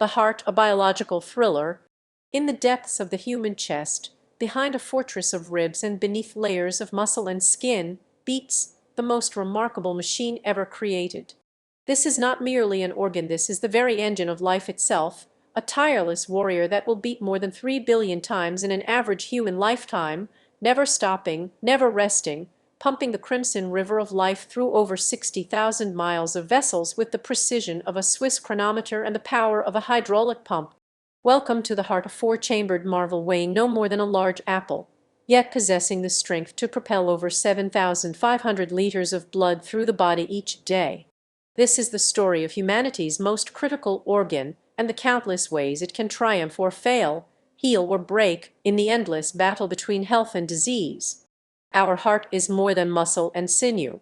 The heart, a biological thriller. In the depths of the human chest, behind a fortress of ribs and beneath layers of muscle and skin, beats the most remarkable machine ever created. This is not merely an organ, this is the very engine of life itself, a tireless warrior that will beat more than 3 billion times in an average human lifetime, never stopping, never resting, pumping the crimson river of life through over 60,000 miles of vessels with the precision of a Swiss chronometer and the power of a hydraulic pump. Welcome to the heart, a four-chambered marvel weighing no more than a large apple, yet possessing the strength to propel over 7,500 liters of blood through the body each day. This is the story of humanity's most critical organ and the countless ways it can triumph or fail, heal or break in the endless battle between health and disease. Our heart is more than muscle and sinew.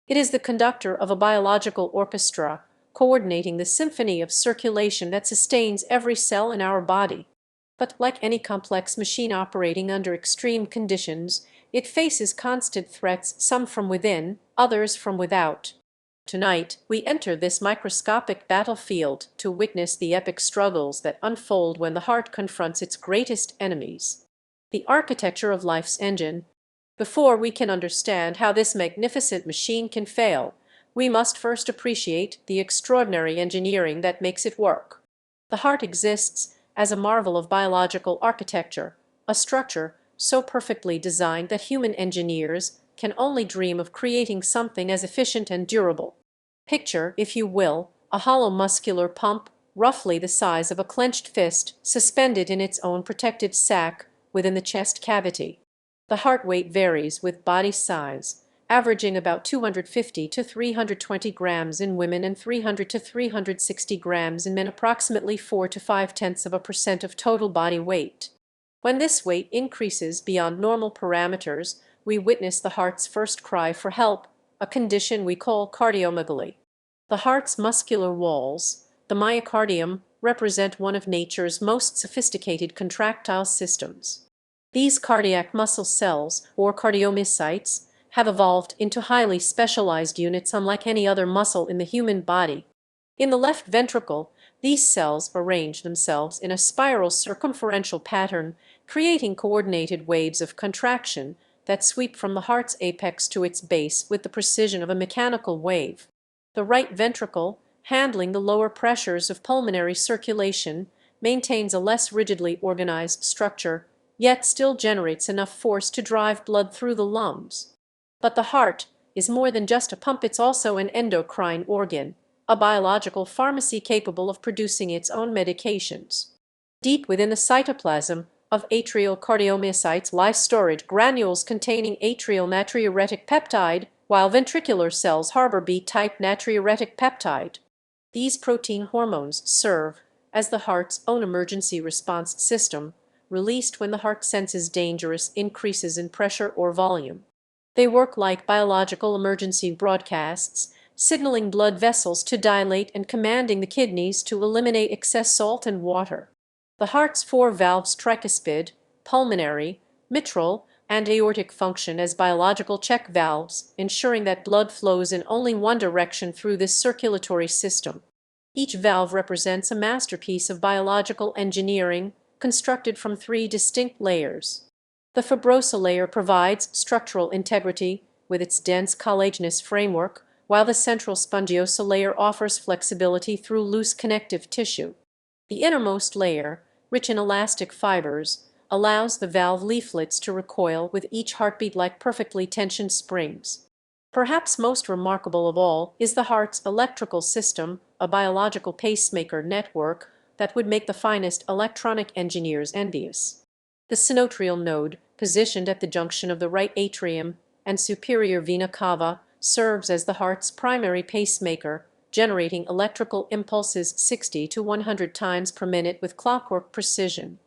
It is the conductor of a biological orchestra, coordinating the symphony of circulation that sustains every cell in our body. But like any complex machine operating under extreme conditions, it faces constant threats, some from within, others from without. Tonight, we enter this microscopic battlefield to witness the epic struggles that unfold when the heart confronts its greatest enemies. The architecture of life's engine. Before we can understand how this magnificent machine can fail, we must first appreciate the extraordinary engineering that makes it work. The heart exists as a marvel of biological architecture, a structure so perfectly designed that human engineers can only dream of creating something as efficient and durable. Picture, if you will, a hollow muscular pump, roughly the size of a clenched fist, suspended in its own protective sac within the chest cavity. The heart weight varies with body size, averaging about 250 to 320 grams in women and 300 to 360 grams in men, approximately 4 to 0.5% of total body weight. When this weight increases beyond normal parameters, we witness the heart's first cry for help, a condition we call cardiomegaly. The heart's muscular walls, the myocardium, represent one of nature's most sophisticated contractile systems. These cardiac muscle cells, or cardiomyocytes, have evolved into highly specialized units unlike any other muscle in the human body. In the left ventricle, these cells arrange themselves in a spiral circumferential pattern, creating coordinated waves of contraction that sweep from the heart's apex to its base with the precision of a mechanical wave. The right ventricle, handling the lower pressures of pulmonary circulation, maintains a less rigidly organized structure, yet still generates enough force to drive blood through the lungs. But the heart is more than just a pump, it's also an endocrine organ, a biological pharmacy capable of producing its own medications. Deep within the cytoplasm of atrial cardiomyocytes lie storage granules containing atrial natriuretic peptide, while ventricular cells harbor B-type natriuretic peptide. These protein hormones serve as the heart's own emergency response system, released when the heart senses dangerous increases in pressure or volume. They work like biological emergency broadcasts, signaling blood vessels to dilate and commanding the kidneys to eliminate excess salt and water. The heart's four valves, tricuspid, pulmonary, mitral, and aortic, function as biological check valves, ensuring that blood flows in only one direction through this circulatory system. Each valve represents a masterpiece of biological engineering, constructed from three distinct layers. The fibrosa layer provides structural integrity with its dense collagenous framework, while the central spongiosa layer offers flexibility through loose connective tissue. The innermost layer, rich in elastic fibers, allows the valve leaflets to recoil with each heartbeat like perfectly tensioned springs. Perhaps most remarkable of all is the heart's electrical system, a biological pacemaker network that would make the finest electronic engineers envious. The sinoatrial node, positioned at the junction of the right atrium and superior vena cava, serves as the heart's primary pacemaker, generating electrical impulses 60 to 100 times per minute with clockwork precision.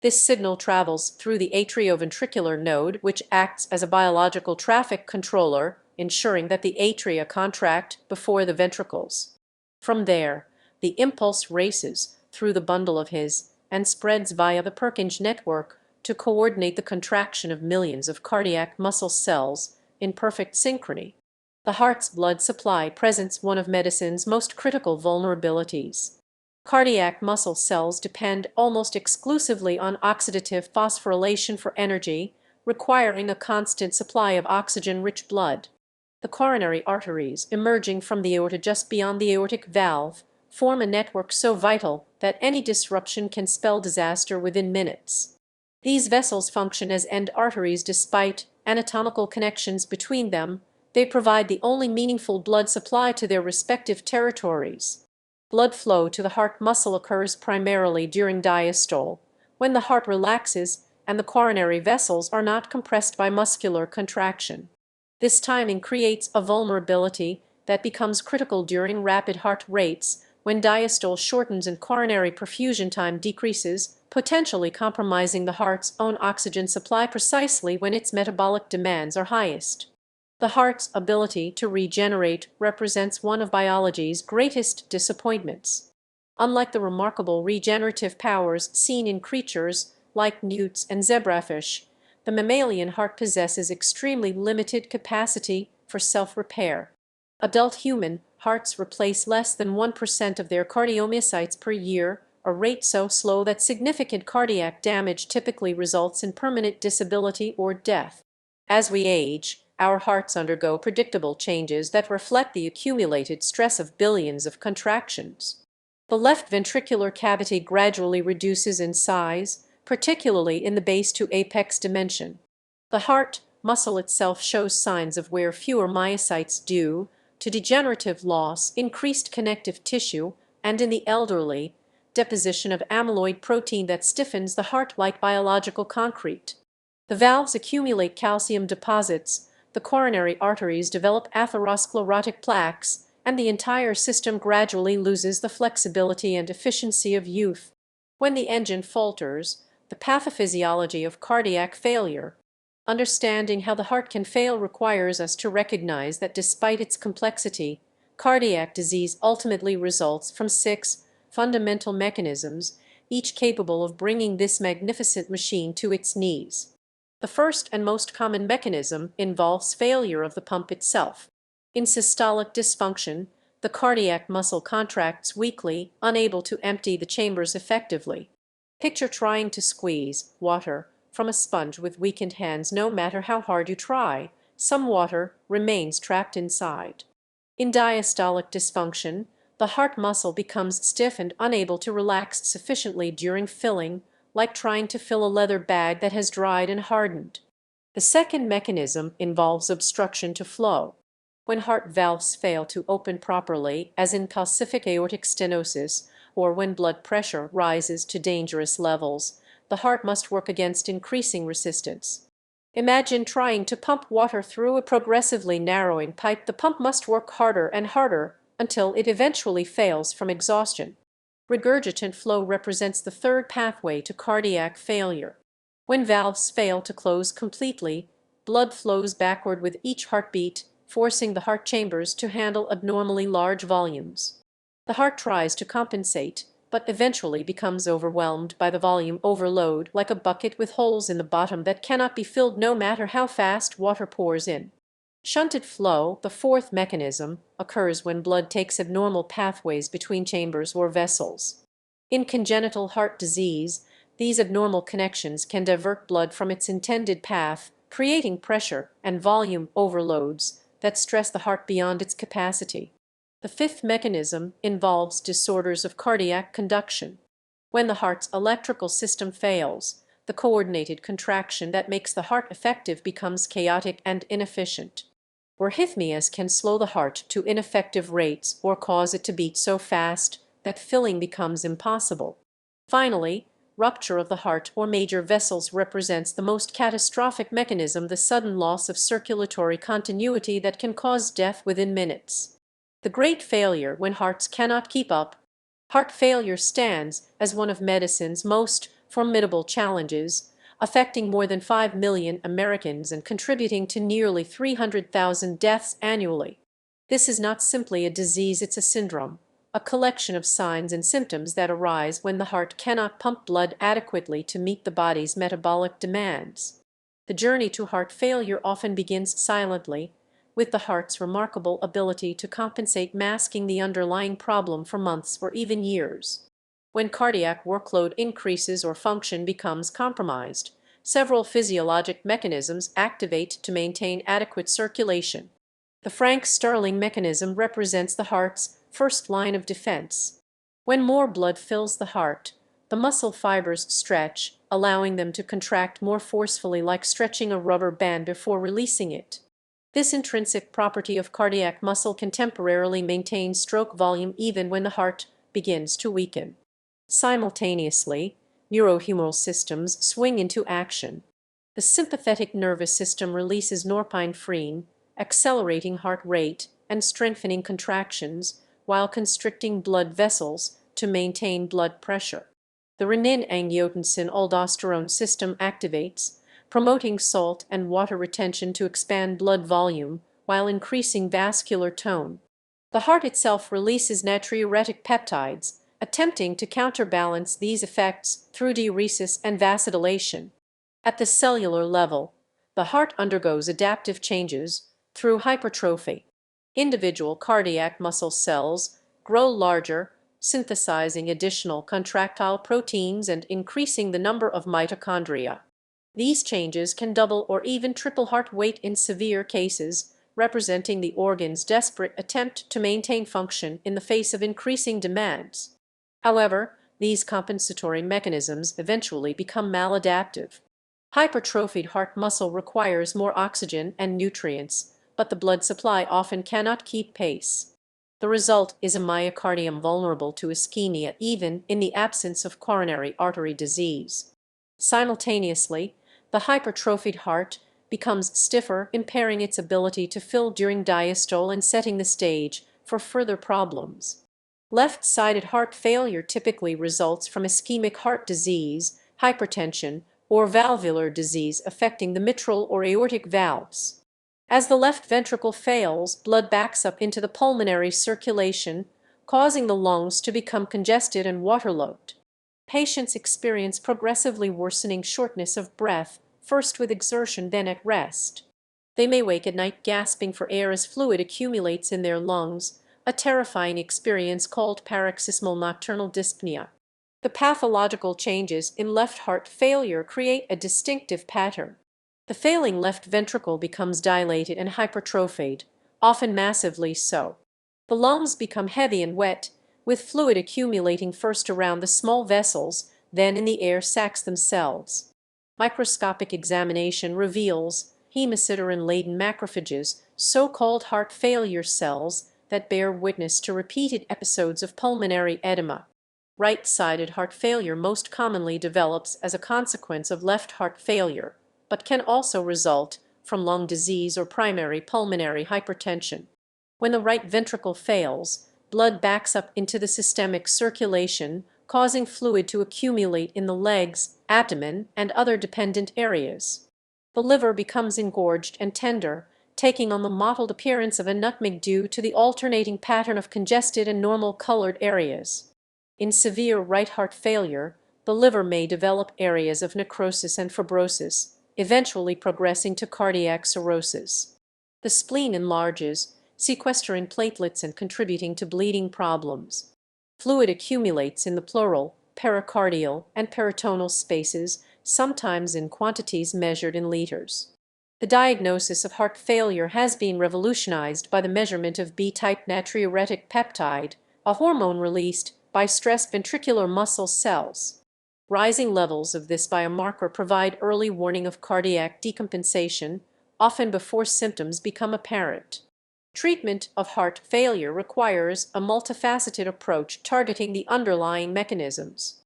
This signal travels through the atrioventricular node, which acts as a biological traffic controller, ensuring that the atria contract before the ventricles. From there, the impulse races through the bundle of His and spreads via the Purkinje network to coordinate the contraction of millions of cardiac muscle cells in perfect synchrony. The heart's blood supply presents one of medicine's most critical vulnerabilities. Cardiac muscle cells depend almost exclusively on oxidative phosphorylation for energy, requiring a constant supply of oxygen-rich blood. The coronary arteries, emerging from the aorta just beyond the aortic valve, form a network so vital that any disruption can spell disaster within minutes. These vessels function as end arteries despite anatomical connections between them. They provide the only meaningful blood supply to their respective territories. Blood flow to the heart muscle occurs primarily during diastole, when the heart relaxes and the coronary vessels are not compressed by muscular contraction. This timing creates a vulnerability that becomes critical during rapid heart rates, when diastole shortens and coronary perfusion time decreases, potentially compromising the heart's own oxygen supply precisely when its metabolic demands are highest. The heart's ability to regenerate represents one of biology's greatest disappointments. Unlike the remarkable regenerative powers seen in creatures like newts and zebrafish, the mammalian heart possesses extremely limited capacity for self-repair. Adult human hearts replace less than 1% of their cardiomyocytes per year, a rate so slow that significant cardiac damage typically results in permanent disability or death. As we age, our hearts undergo predictable changes that reflect the accumulated stress of billions of contractions. The left ventricular cavity gradually reduces in size, particularly in the base to apex dimension. The heart muscle itself shows signs of wear, fewer myocytes due to degenerative loss, increased connective tissue, and in the elderly, deposition of amyloid protein that stiffens the heart like biological concrete. The valves accumulate calcium deposits, the coronary arteries develop atherosclerotic plaques, and the entire system gradually loses the flexibility and efficiency of youth. When the engine falters, the pathophysiology of cardiac failure. Understanding how the heart can fail requires us to recognize that despite its complexity, cardiac disease ultimately results from 6 fundamental mechanisms, each capable of bringing this magnificent machine to its knees. The first and most common mechanism involves failure of the pump itself. In systolic dysfunction, the cardiac muscle contracts weakly, unable to empty the chambers effectively. Picture trying to squeeze water from a sponge with weakened hands. No matter how hard you try, some water remains trapped inside. In diastolic dysfunction, the heart muscle becomes stiff and unable to relax sufficiently during filling, like trying to fill a leather bag that has dried and hardened. The second mechanism involves obstruction to flow. When heart valves fail to open properly, as in calcific aortic stenosis, or when blood pressure rises to dangerous levels, the heart must work against increasing resistance. Imagine trying to pump water through a progressively narrowing pipe. The pump must work harder and harder until it eventually fails from exhaustion. Regurgitant flow represents the third pathway to cardiac failure. When valves fail to close completely, blood flows backward with each heartbeat, forcing the heart chambers to handle abnormally large volumes. The heart tries to compensate, but eventually becomes overwhelmed by the volume overload, like a bucket with holes in the bottom that cannot be filled no matter how fast water pours in. Shunted flow, the fourth mechanism, occurs when blood takes abnormal pathways between chambers or vessels. In congenital heart disease, these abnormal connections can divert blood from its intended path, creating pressure and volume overloads that stress the heart beyond its capacity. The fifth mechanism involves disorders of cardiac conduction. When the heart's electrical system fails, the coordinated contraction that makes the heart effective becomes chaotic and inefficient. Arrhythmias can slow the heart to ineffective rates or cause it to beat so fast that filling becomes impossible. Finally, rupture of the heart or major vessels represents the most catastrophic mechanism, the sudden loss of circulatory continuity that can cause death within minutes. The great failure when hearts cannot keep up. Heart failure stands as one of medicine's most formidable challenges, affecting more than 5 million Americans and contributing to nearly 300,000 deaths annually. This is not simply a disease, it's a syndrome, a collection of signs and symptoms that arise when the heart cannot pump blood adequately to meet the body's metabolic demands. The journey to heart failure often begins silently, with the heart's remarkable ability to compensate masking the underlying problem for months or even years. When cardiac workload increases or function becomes compromised, several physiologic mechanisms activate to maintain adequate circulation. The Frank-Starling mechanism represents the heart's first line of defense. When more blood fills the heart, the muscle fibers stretch, allowing them to contract more forcefully, like stretching a rubber band before releasing it. This intrinsic property of cardiac muscle can temporarily maintain stroke volume even when the heart begins to weaken. Simultaneously, neurohumoral systems swing into action. The sympathetic nervous system releases norepinephrine, accelerating heart rate and strengthening contractions while constricting blood vessels to maintain blood pressure. The renin-angiotensin-aldosterone system activates, promoting salt and water retention to expand blood volume while increasing vascular tone. The heart itself releases natriuretic peptides, attempting to counterbalance these effects through diuresis and vasodilation. At the cellular level, the heart undergoes adaptive changes through hypertrophy. Individual cardiac muscle cells grow larger, synthesizing additional contractile proteins and increasing the number of mitochondria. These changes can double or even triple heart weight in severe cases, representing the organ's desperate attempt to maintain function in the face of increasing demands. However, these compensatory mechanisms eventually become maladaptive. Hypertrophied heart muscle requires more oxygen and nutrients, but the blood supply often cannot keep pace. The result is a myocardium vulnerable to ischemia even in the absence of coronary artery disease. Simultaneously, the hypertrophied heart becomes stiffer, impairing its ability to fill during diastole and setting the stage for further problems. Left-sided heart failure typically results from ischemic heart disease, hypertension, or valvular disease affecting the mitral or aortic valves. As the left ventricle fails, blood backs up into the pulmonary circulation, causing the lungs to become congested and waterlogged. Patients experience progressively worsening shortness of breath, first with exertion, then at rest. They may wake at night gasping for air as fluid accumulates in their lungs, a terrifying experience called paroxysmal nocturnal dyspnea. The pathological changes in left heart failure create a distinctive pattern. The failing left ventricle becomes dilated and hypertrophied, often massively so. The lungs become heavy and wet, with fluid accumulating first around the small vessels, then in the air sacs themselves. Microscopic examination reveals hemosiderin-laden macrophages, so-called heart failure cells, that bear witness to repeated episodes of pulmonary edema. Right-sided heart failure most commonly develops as a consequence of left heart failure, but can also result from lung disease or primary pulmonary hypertension. When the right ventricle fails, blood backs up into the systemic circulation, causing fluid to accumulate in the legs, abdomen, and other dependent areas. The liver becomes engorged and tender, taking on the mottled appearance of a nutmeg due to the alternating pattern of congested and normal-colored areas. In severe right heart failure, the liver may develop areas of necrosis and fibrosis, eventually progressing to cardiac cirrhosis. The spleen enlarges, sequestering platelets and contributing to bleeding problems. Fluid accumulates in the pleural, pericardial, and peritoneal spaces, sometimes in quantities measured in liters. The diagnosis of heart failure has been revolutionized by the measurement of B-type natriuretic peptide, a hormone released by stressed ventricular muscle cells. Rising levels of this biomarker provide early warning of cardiac decompensation, often before symptoms become apparent. Treatment of heart failure requires a multifaceted approach targeting the underlying mechanisms.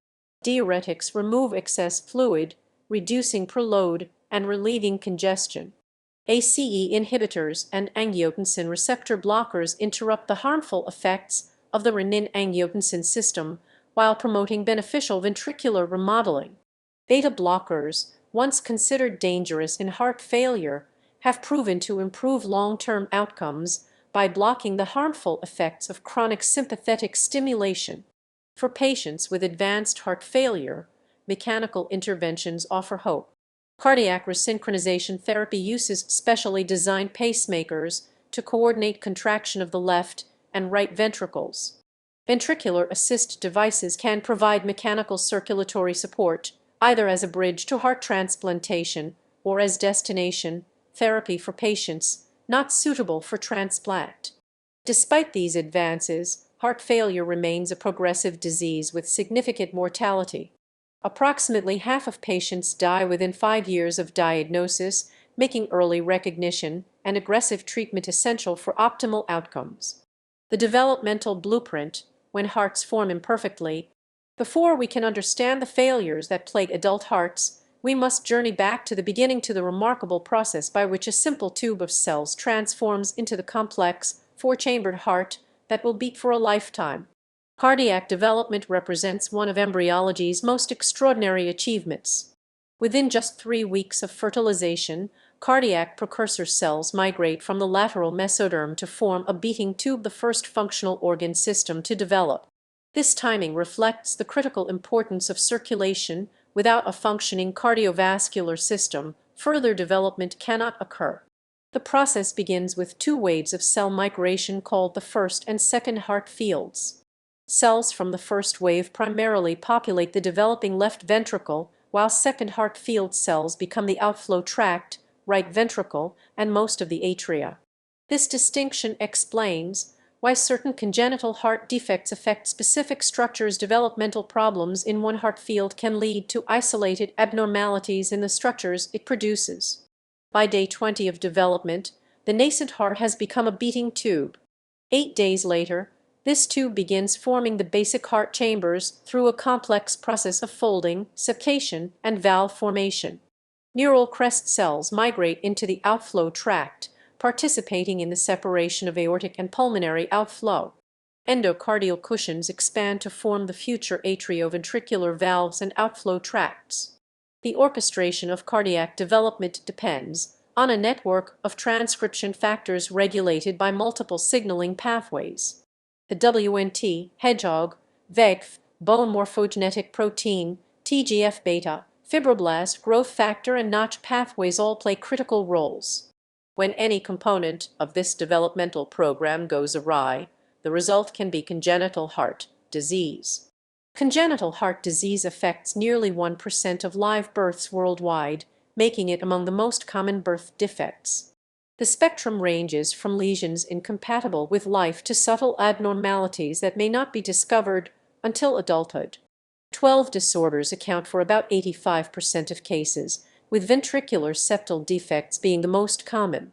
Diuretics remove excess fluid, reducing preload and relieving congestion. ACE inhibitors and angiotensin receptor blockers interrupt the harmful effects of the renin-angiotensin system while promoting beneficial ventricular remodeling. Beta blockers, once considered dangerous in heart failure, have proven to improve long-term outcomes by blocking the harmful effects of chronic sympathetic stimulation. For patients with advanced heart failure, mechanical interventions offer hope. Cardiac resynchronization therapy uses specially designed pacemakers to coordinate contraction of the left and right ventricles. Ventricular assist devices can provide mechanical circulatory support, either as a bridge to heart transplantation or as destination therapy for patients not suitable for transplant. Despite these advances, heart failure remains a progressive disease with significant mortality. Approximately half of patients die within 5 years of diagnosis, making early recognition and aggressive treatment essential for optimal outcomes. The developmental blueprint, when hearts form imperfectly. Before we can understand the failures that plague adult hearts, we must journey back to the beginning, to the remarkable process by which a simple tube of cells transforms into the complex, four-chambered heart that will beat for a lifetime. Cardiac development represents one of embryology's most extraordinary achievements. Within just 3 weeks of fertilization, cardiac precursor cells migrate from the lateral mesoderm to form a beating tube, the first functional organ system to develop. This timing reflects the critical importance of circulation. Without a functioning cardiovascular system, further development cannot occur. The process begins with 2 waves of cell migration called the first and second heart fields. Cells from the first wave primarily populate the developing left ventricle, while second heart field cells become the outflow tract, right ventricle, and most of the atria. This distinction explains why certain congenital heart defects affect specific structures. Developmental problems in one heart field can lead to isolated abnormalities in the structures it produces. By day 20 of development, the nascent heart has become a beating tube. 8 days later, this tube begins forming the basic heart chambers through a complex process of folding, subcation, and valve formation. Neural crest cells migrate into the outflow tract, participating in the separation of aortic and pulmonary outflow. Endocardial cushions expand to form the future atrioventricular valves and outflow tracts. The orchestration of cardiac development depends on a network of transcription factors regulated by multiple signaling pathways. The WNT, hedgehog, VEGF, bone morphogenetic protein, TGF-beta, fibroblast growth factor, and Notch pathways all play critical roles. When any component of this developmental program goes awry, the result can be congenital heart disease. Congenital heart disease affects nearly 1% of live births worldwide, making it among the most common birth defects. The spectrum ranges from lesions incompatible with life to subtle abnormalities that may not be discovered until adulthood. 12 disorders account for about 85% of cases, with ventricular septal defects being the most common.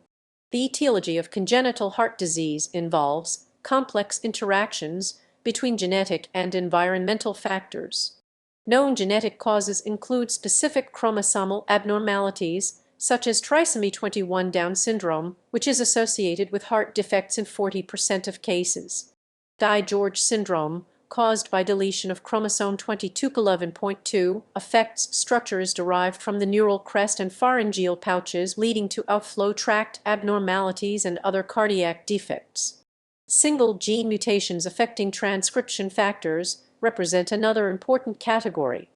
The etiology of congenital heart disease involves complex interactions between genetic and environmental factors. Known genetic causes include specific chromosomal abnormalities, such as trisomy 21 Down syndrome, which is associated with heart defects in 40% of cases. Di-George syndrome, caused by deletion of chromosome 22q11.2, affects structures derived from the neural crest and pharyngeal pouches, leading to outflow tract abnormalities and other cardiac defects. Single gene mutations affecting transcription factors represent another important category.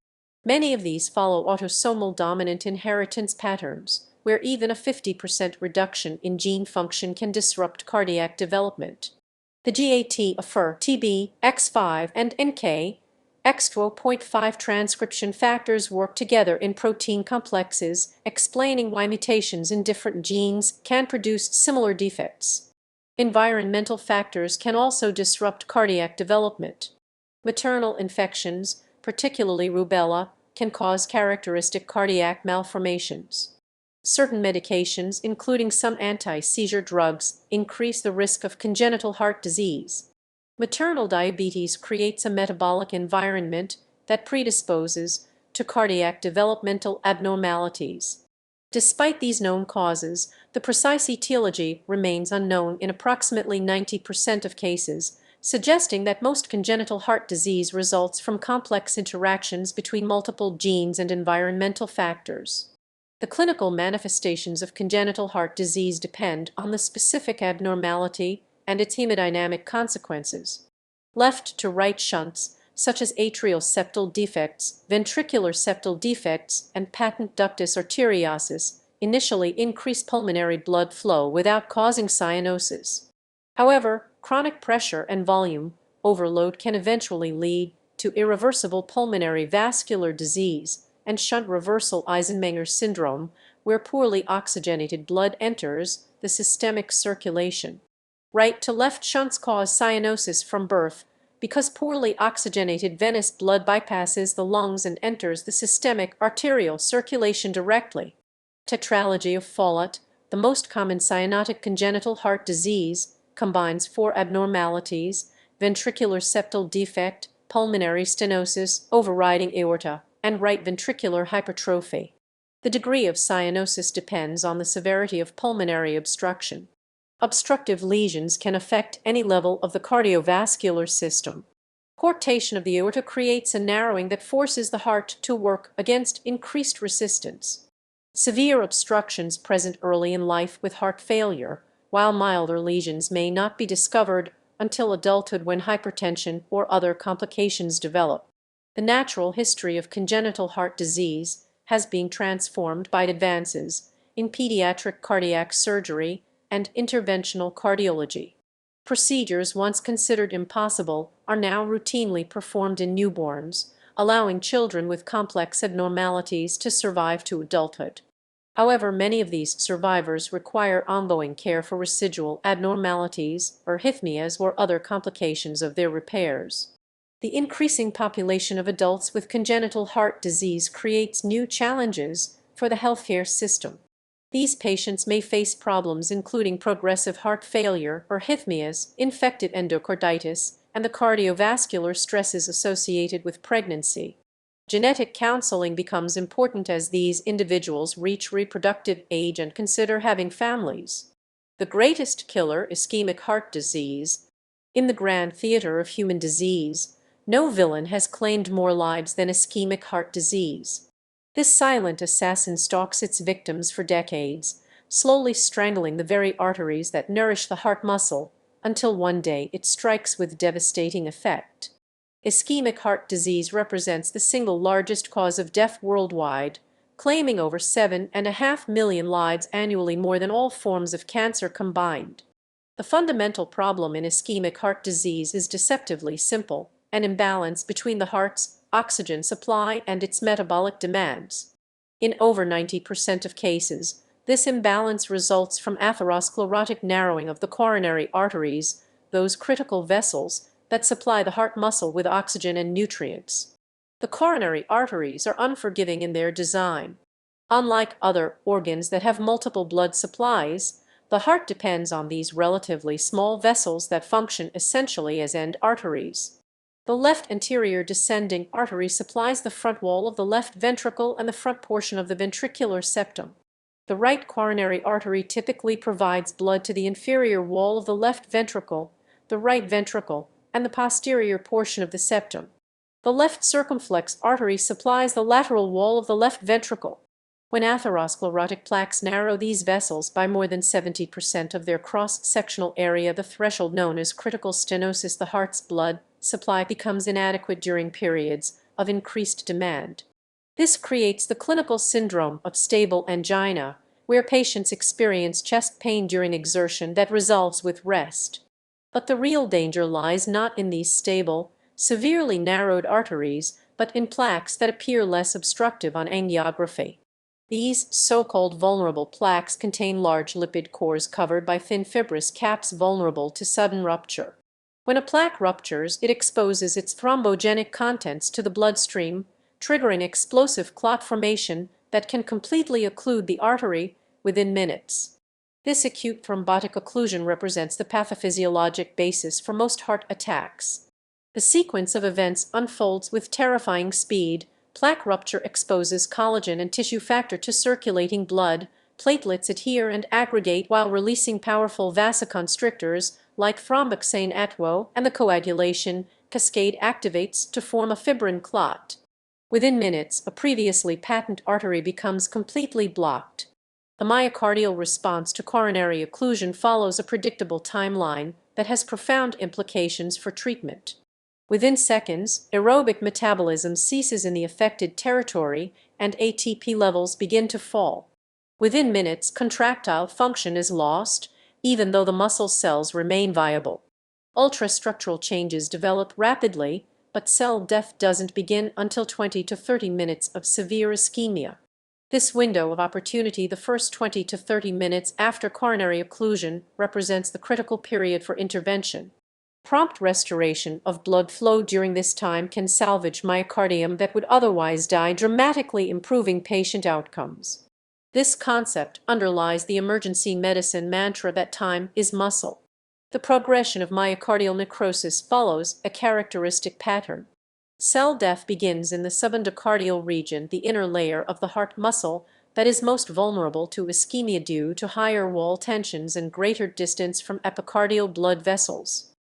Many of these follow autosomal dominant inheritance patterns, where even a 50% reduction in gene function can disrupt cardiac development. The GAT, AFR, TB, X5, and NK, X12.5 transcription factors work together in protein complexes, explaining why mutations in different genes can produce similar defects. Environmental factors can also disrupt cardiac development. Maternal infections, particularly rubella, can cause characteristic cardiac malformations. Certain medications, including some anti-seizure drugs, increase the risk of congenital heart disease. Maternal diabetes creates a metabolic environment that predisposes to cardiac developmental abnormalities. Despite these known causes, the precise etiology remains unknown in approximately 90% of cases, suggesting that most congenital heart disease results from complex interactions between multiple genes and environmental factors. The clinical manifestations of congenital heart disease depend on the specific abnormality and its hemodynamic consequences. Left to right shunts, such as atrial septal defects, ventricular septal defects, and patent ductus arteriosus, initially increase pulmonary blood flow without causing cyanosis. However, chronic pressure and volume overload can eventually lead to irreversible pulmonary vascular disease and shunt reversal Eisenmenger syndrome, where poorly oxygenated blood enters the systemic circulation. Right to left shunts cause cyanosis from birth because poorly oxygenated venous blood bypasses the lungs and enters the systemic arterial circulation directly. Tetralogy of Fallot, the most common cyanotic congenital heart disease, combines four abnormalities: ventricular septal defect, pulmonary stenosis, overriding aorta, and right ventricular hypertrophy. The degree of cyanosis depends on the severity of pulmonary obstruction. Obstructive lesions can affect any level of the cardiovascular system. Coarctation of the aorta creates a narrowing that forces the heart to work against increased resistance. Severe obstructions present early in life with heart failure, while milder lesions may not be discovered until adulthood when hypertension or other complications develop. The natural history of congenital heart disease has been transformed by advances in pediatric cardiac surgery and interventional cardiology. Procedures once considered impossible are now routinely performed in newborns, allowing children with complex abnormalities to survive to adulthood. However, many of these survivors require ongoing care for residual abnormalities, arrhythmias, or other complications of their repairs. The increasing population of adults with congenital heart disease creates new challenges for the healthcare system. These patients may face problems including progressive heart failure, arrhythmias, infective endocarditis, and the cardiovascular stresses associated with pregnancy. Genetic counseling becomes important as these individuals reach reproductive age and consider having families. The greatest killer, ischemic heart disease. In the grand theater of human disease, no villain has claimed more lives than ischemic heart disease. This silent assassin stalks its victims for decades, slowly strangling the very arteries that nourish the heart muscle, until one day it strikes with devastating effect. Ischemic heart disease represents the single largest cause of death worldwide, claiming over 7.5 million lives annually, more than all forms of cancer combined. The fundamental problem in ischemic heart disease is deceptively simple: an imbalance between the heart's oxygen supply and its metabolic demands. In over 90% of cases, this imbalance results from atherosclerotic narrowing of the coronary arteries, those critical vessels that supply the heart muscle with oxygen and nutrients. The coronary arteries are unforgiving in their design. Unlike other organs that have multiple blood supplies, the heart depends on these relatively small vessels that function essentially as end arteries. The left anterior descending artery supplies the front wall of the left ventricle and the front portion of the ventricular septum. The right coronary artery typically provides blood to the inferior wall of the left ventricle, the right ventricle, and the posterior portion of the septum. The left circumflex artery supplies the lateral wall of the left ventricle. When atherosclerotic plaques narrow these vessels by more than 70% of their cross-sectional area, the threshold known as critical stenosis, the heart's blood supply becomes inadequate during periods of increased demand. This creates the clinical syndrome of stable angina, where patients experience chest pain during exertion that resolves with rest. But the real danger lies not in these stable, severely narrowed arteries, but in plaques that appear less obstructive on angiography. These so-called vulnerable plaques contain large lipid cores covered by thin fibrous caps vulnerable to sudden rupture. When a plaque ruptures, it exposes its thrombogenic contents to the bloodstream, triggering explosive clot formation that can completely occlude the artery within minutes. This acute thrombotic occlusion represents the pathophysiologic basis for most heart attacks. The sequence of events unfolds with terrifying speed. Plaque rupture exposes collagen and tissue factor to circulating blood, platelets adhere and aggregate while releasing powerful vasoconstrictors like thromboxane atwo, and the coagulation cascade activates to form a fibrin clot. Within minutes, a previously patent artery becomes completely blocked. The myocardial response to coronary occlusion follows a predictable timeline that has profound implications for treatment. Within seconds, aerobic metabolism ceases in the affected territory and ATP levels begin to fall. Within minutes, contractile function is lost, even though the muscle cells remain viable. Ultrastructural changes develop rapidly, but cell death doesn't begin until 20 to 30 minutes of severe ischemia. This window of opportunity, the first 20 to 30 minutes after coronary occlusion, represents the critical period for intervention. Prompt restoration of blood flow during this time can salvage myocardium that would otherwise die, dramatically improving patient outcomes. This concept underlies the emergency medicine mantra that time is muscle. The progression of myocardial necrosis follows a characteristic pattern. Cell death begins in the subendocardial region, the inner layer of the heart muscle that is most vulnerable to ischemia due to higher wall tensions and greater distance from epicardial blood vessels.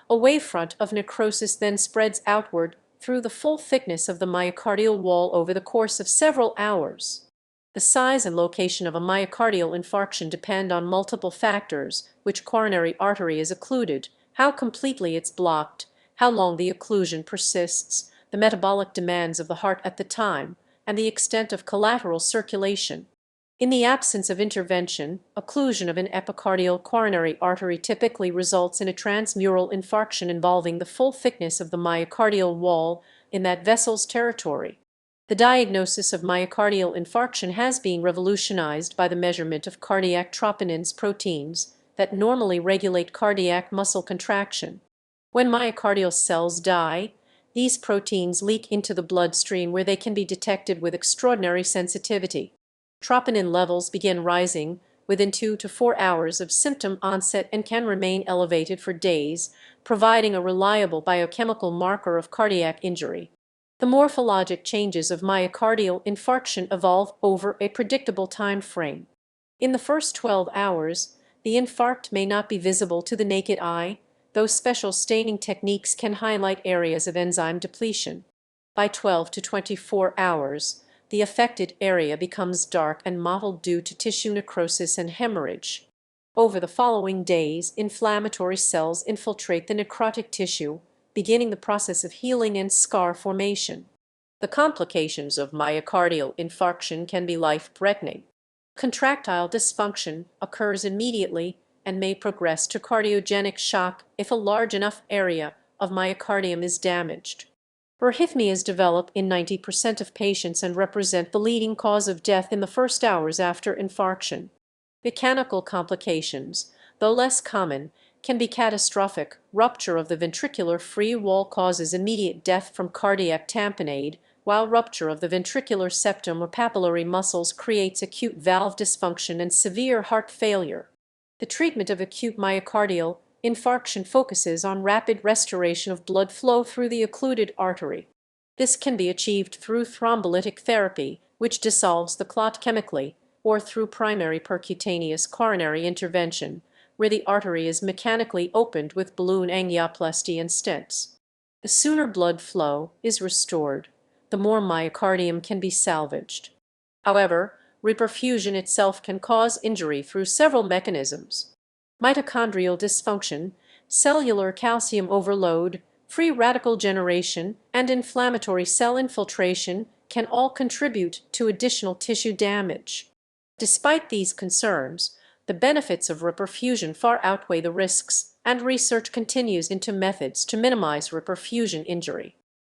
A wavefront of necrosis then spreads outward through the full thickness of the myocardial wall over the course of several hours. The size and location of a myocardial infarction depend on multiple factors: which coronary artery is occluded, how completely it's blocked, how long the occlusion persists, the metabolic demands of the heart at the time, and the extent of collateral circulation. In the absence of intervention, occlusion of an epicardial coronary artery typically results in a transmural infarction involving the full thickness of the myocardial wall in that vessel's territory. The diagnosis of myocardial infarction has been revolutionized by the measurement of cardiac troponins, proteins that normally regulate cardiac muscle contraction. When myocardial cells die, these proteins leak into the bloodstream, where they can be detected with extraordinary sensitivity. Troponin levels begin rising within 2 to 4 hours of symptom onset and can remain elevated for days, providing a reliable biochemical marker of cardiac injury. The morphologic changes of myocardial infarction evolve over a predictable time frame. In the first 12 hours, the infarct may not be visible to the naked eye, though special staining techniques can highlight areas of enzyme depletion. By 12 to 24 hours, the affected area becomes dark and mottled due to tissue necrosis and hemorrhage. Over the following days, inflammatory cells infiltrate the necrotic tissue, beginning the process of healing and scar formation. The complications of myocardial infarction can be life-threatening. Contractile dysfunction occurs immediately and may progress to cardiogenic shock if a large enough area of myocardium is damaged. Arrhythmias develop in 90% of patients and represent the leading cause of death in the first hours after infarction. Mechanical complications, though less common, can be catastrophic. Rupture of the ventricular free wall causes immediate death from cardiac tamponade, while rupture of the ventricular septum or papillary muscles creates acute valve dysfunction and severe heart failure. The treatment of acute myocardial infarction focuses on rapid restoration of blood flow through the occluded artery. This can be achieved through thrombolytic therapy, which dissolves the clot chemically, or through primary percutaneous coronary intervention, where the artery is mechanically opened with balloon angioplasty and stents. The sooner blood flow is restored, the more myocardium can be salvaged. However, reperfusion itself can cause injury through several mechanisms. Mitochondrial dysfunction, cellular calcium overload, free radical generation, and inflammatory cell infiltration can all contribute to additional tissue damage. Despite these concerns, the benefits of reperfusion far outweigh the risks, and research continues into methods to minimize reperfusion injury.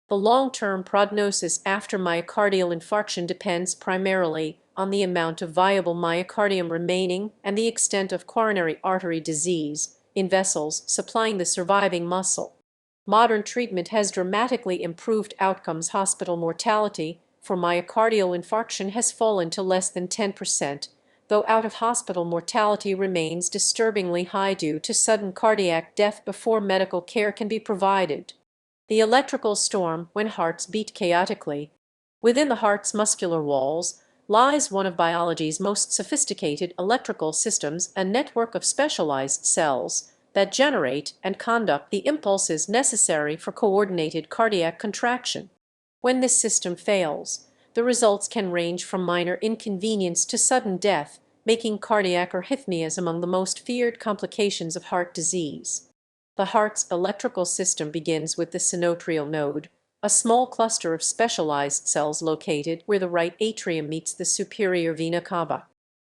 The long-term prognosis after myocardial infarction depends primarily on the amount of viable myocardium remaining and the extent of coronary artery disease in vessels supplying the surviving muscle. Modern treatment has dramatically improved outcomes. Hospital mortality for myocardial infarction has fallen to less than 10%, though out-of-hospital mortality remains disturbingly high due to sudden cardiac death before medical care can be provided. The electrical storm, when hearts beat chaotically. Within the heart's muscular walls lies one of biology's most sophisticated electrical systems, a network of specialized cells that generate and conduct the impulses necessary for coordinated cardiac contraction. When this system fails, the results can range from minor inconvenience to sudden death, making cardiac arrhythmias among the most feared complications of heart disease. The heart's electrical system begins with the sinoatrial node, a small cluster of specialized cells located where the right atrium meets the superior vena cava.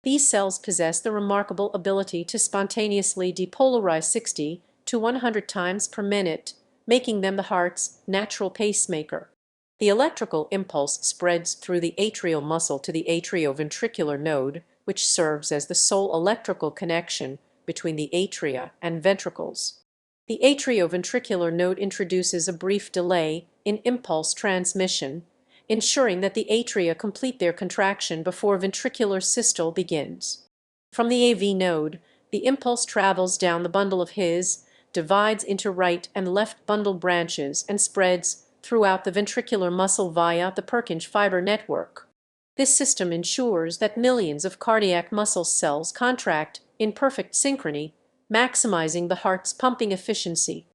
These cells possess the remarkable ability to spontaneously depolarize 60 to 100 times per minute, making them the heart's natural pacemaker. The electrical impulse spreads through the atrial muscle to the atrioventricular node, which serves as the sole electrical connection between the atria and ventricles. The atrioventricular node introduces a brief delay in impulse transmission, ensuring that the atria complete their contraction before ventricular systole begins. From the AV node, the impulse travels down the bundle of His, divides into right and left bundle branches, and spreads throughout the ventricular muscle via the Purkinje fiber network. This system ensures that millions of cardiac muscle cells contract in perfect synchrony, maximizing the heart's pumping efficiency.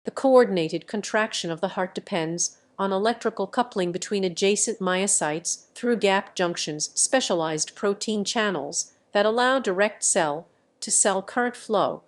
The coordinated contraction of the heart depends on electrical coupling between adjacent myocytes through gap junctions, specialized protein channels that allow direct cell-to-cell current flow.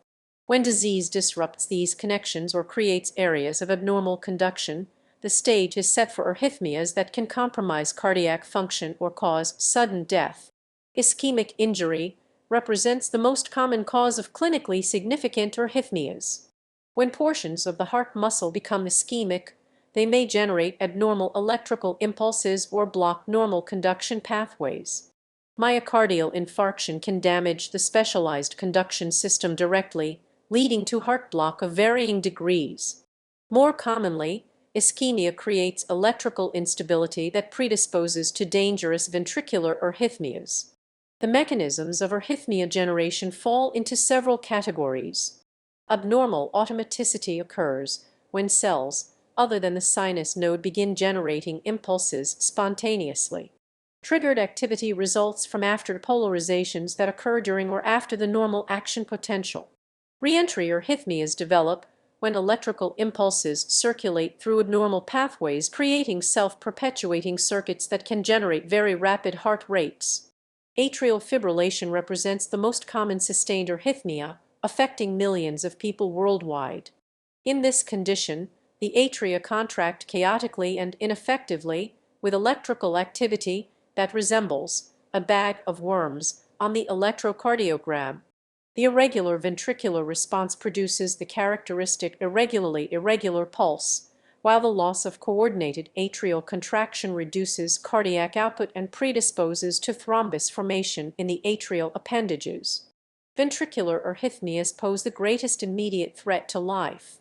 When disease disrupts these connections or creates areas of abnormal conduction, the stage is set for arrhythmias that can compromise cardiac function or cause sudden death. Ischemic injury represents the most common cause of clinically significant arrhythmias. When portions of the heart muscle become ischemic, they may generate abnormal electrical impulses or block normal conduction pathways. Myocardial infarction can damage the specialized conduction system directly, leading to heart block of varying degrees. More commonly, ischemia creates electrical instability that predisposes to dangerous ventricular arrhythmias. The mechanisms of arrhythmia generation fall into several categories. Abnormal automaticity occurs when cells other than the sinus node begin generating impulses spontaneously. Triggered activity results from after polarizations that occur during or after the normal action potential. Reentry arrhythmias develop when electrical impulses circulate through abnormal pathways, creating self-perpetuating circuits that can generate very rapid heart rates. Atrial fibrillation represents the most common sustained arrhythmia, affecting millions of people worldwide. In this condition, the atria contract chaotically and ineffectively, with electrical activity that resembles a bag of worms on the electrocardiogram. The irregular ventricular response produces the characteristic irregularly irregular pulse, while the loss of coordinated atrial contraction reduces cardiac output and predisposes to thrombus formation in the atrial appendages. Ventricular arrhythmias pose the greatest immediate threat to life.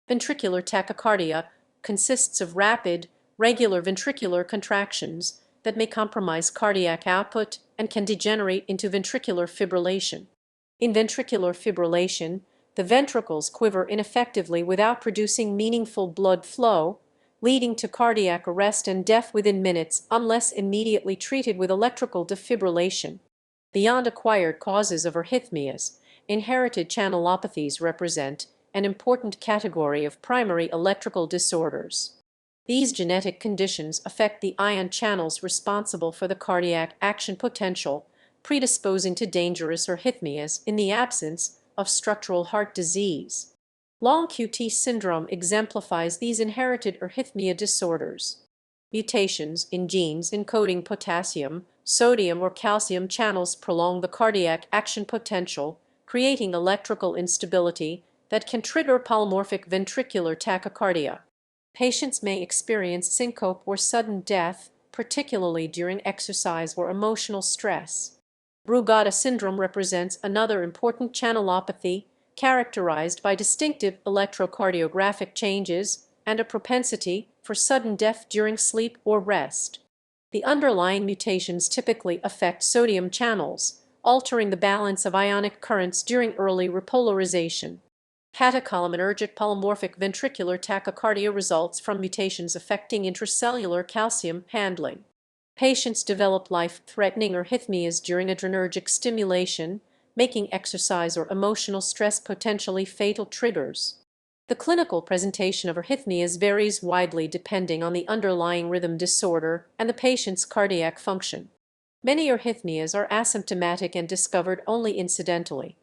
Ventricular tachycardia consists of rapid, regular ventricular contractions that may compromise cardiac output and can degenerate into ventricular fibrillation. In ventricular fibrillation, the ventricles quiver ineffectively without producing meaningful blood flow, leading to cardiac arrest and death within minutes unless immediately treated with electrical defibrillation. Beyond acquired causes of arrhythmias, inherited channelopathies represent an important category of primary electrical disorders. These genetic conditions affect the ion channels responsible for the cardiac action potential, predisposing to dangerous arrhythmias in the absence of structural heart disease. Long QT syndrome exemplifies these inherited arrhythmia disorders. Mutations in genes encoding potassium, sodium, or calcium channels prolong the cardiac action potential, creating electrical instability that can trigger polymorphic ventricular tachycardia. Patients may experience syncope or sudden death, particularly during exercise or emotional stress. Brugada syndrome represents another important channelopathy characterized by distinctive electrocardiographic changes and a propensity for sudden death during sleep or rest. The underlying mutations typically affect sodium channels, altering the balance of ionic currents during early repolarization. Catecholinergic polymorphic ventricular tachycardia results from mutations affecting intracellular calcium handling. Patients develop life-threatening arrhythmias during adrenergic stimulation, making exercise or emotional stress potentially fatal triggers. The clinical presentation of arrhythmias varies widely depending on the underlying rhythm disorder and the patient's cardiac function. Many arrhythmias are asymptomatic and discovered only incidentally.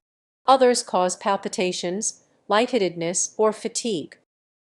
Others cause palpitations, lightheadedness, or fatigue.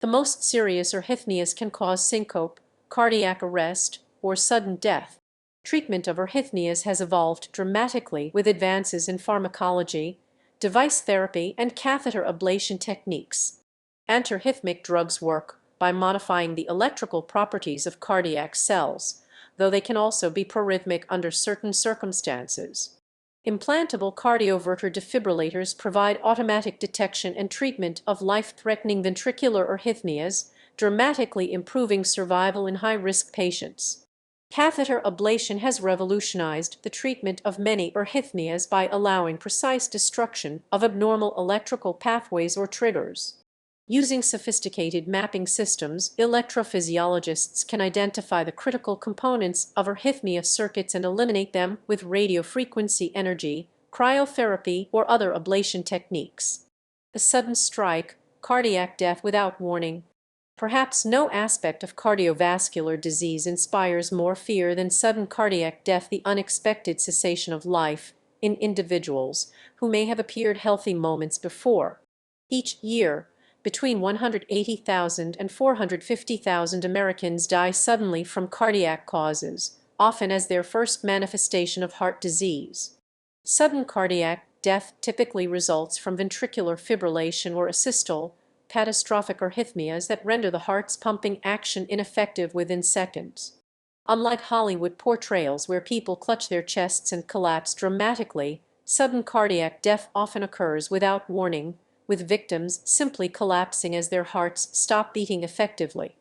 The most serious arrhythmias can cause syncope, cardiac arrest, or sudden death. Treatment of arrhythmias has evolved dramatically with advances in pharmacology, Device therapy and catheter ablation techniques. Antiarrhythmic drugs work by modifying the electrical properties of cardiac cells, though they can also be proarrhythmic under certain circumstances. Implantable cardioverter defibrillators provide automatic detection and treatment of life-threatening ventricular arrhythmias, dramatically improving survival in high-risk patients. Catheter ablation has revolutionized the treatment of many arrhythmias by allowing precise destruction of abnormal electrical pathways or triggers. Using sophisticated mapping systems, electrophysiologists can identify the critical components of arrhythmia circuits and eliminate them with radiofrequency energy, cryotherapy, or other ablation techniques. The sudden strike, cardiac death without warning. Perhaps no aspect of cardiovascular disease inspires more fear than sudden cardiac death, the unexpected cessation of life in individuals who may have appeared healthy moments before. Each year, between 180,000 and 450,000 Americans die suddenly from cardiac causes, often as their first manifestation of heart disease. Sudden cardiac death typically results from ventricular fibrillation or asystole, catastrophic arrhythmias that render the heart's pumping action ineffective within seconds. Unlike Hollywood portrayals where people clutch their chests and collapse dramatically, sudden cardiac death often occurs without warning, with victims simply collapsing as their hearts stop beating effectively.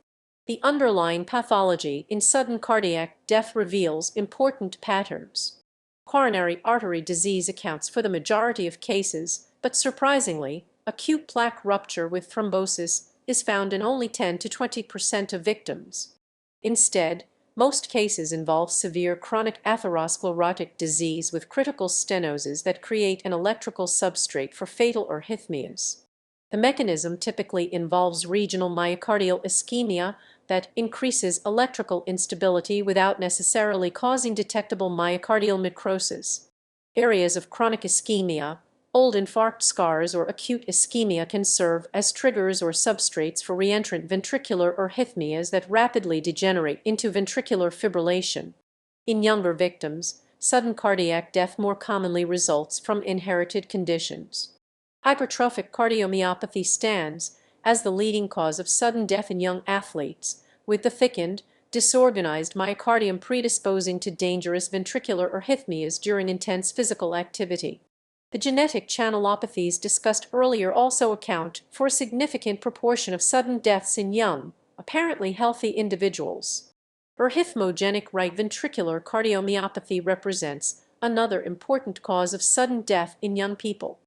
The underlying pathology in sudden cardiac death reveals important patterns. Coronary artery disease accounts for the majority of cases, but surprisingly, acute plaque rupture with thrombosis is found in only 10 to 20% of victims. Instead, most cases involve severe chronic atherosclerotic disease with critical stenoses that create an electrical substrate for fatal arrhythmias. The mechanism typically involves regional myocardial ischemia that increases electrical instability without necessarily causing detectable myocardial necrosis. Areas of chronic ischemia, old infarct scars, or acute ischemia can serve as triggers or substrates for reentrant ventricular arrhythmias that rapidly degenerate into ventricular fibrillation. In younger victims, sudden cardiac death more commonly results from inherited conditions. Hypertrophic cardiomyopathy stands as the leading cause of sudden death in young athletes, with the thickened, disorganized myocardium predisposing to dangerous ventricular arrhythmias during intense physical activity. The genetic channelopathies discussed earlier also account for a significant proportion of sudden deaths in young, apparently healthy individuals. Arrhythmogenic right ventricular cardiomyopathy represents another important cause of sudden death in young people.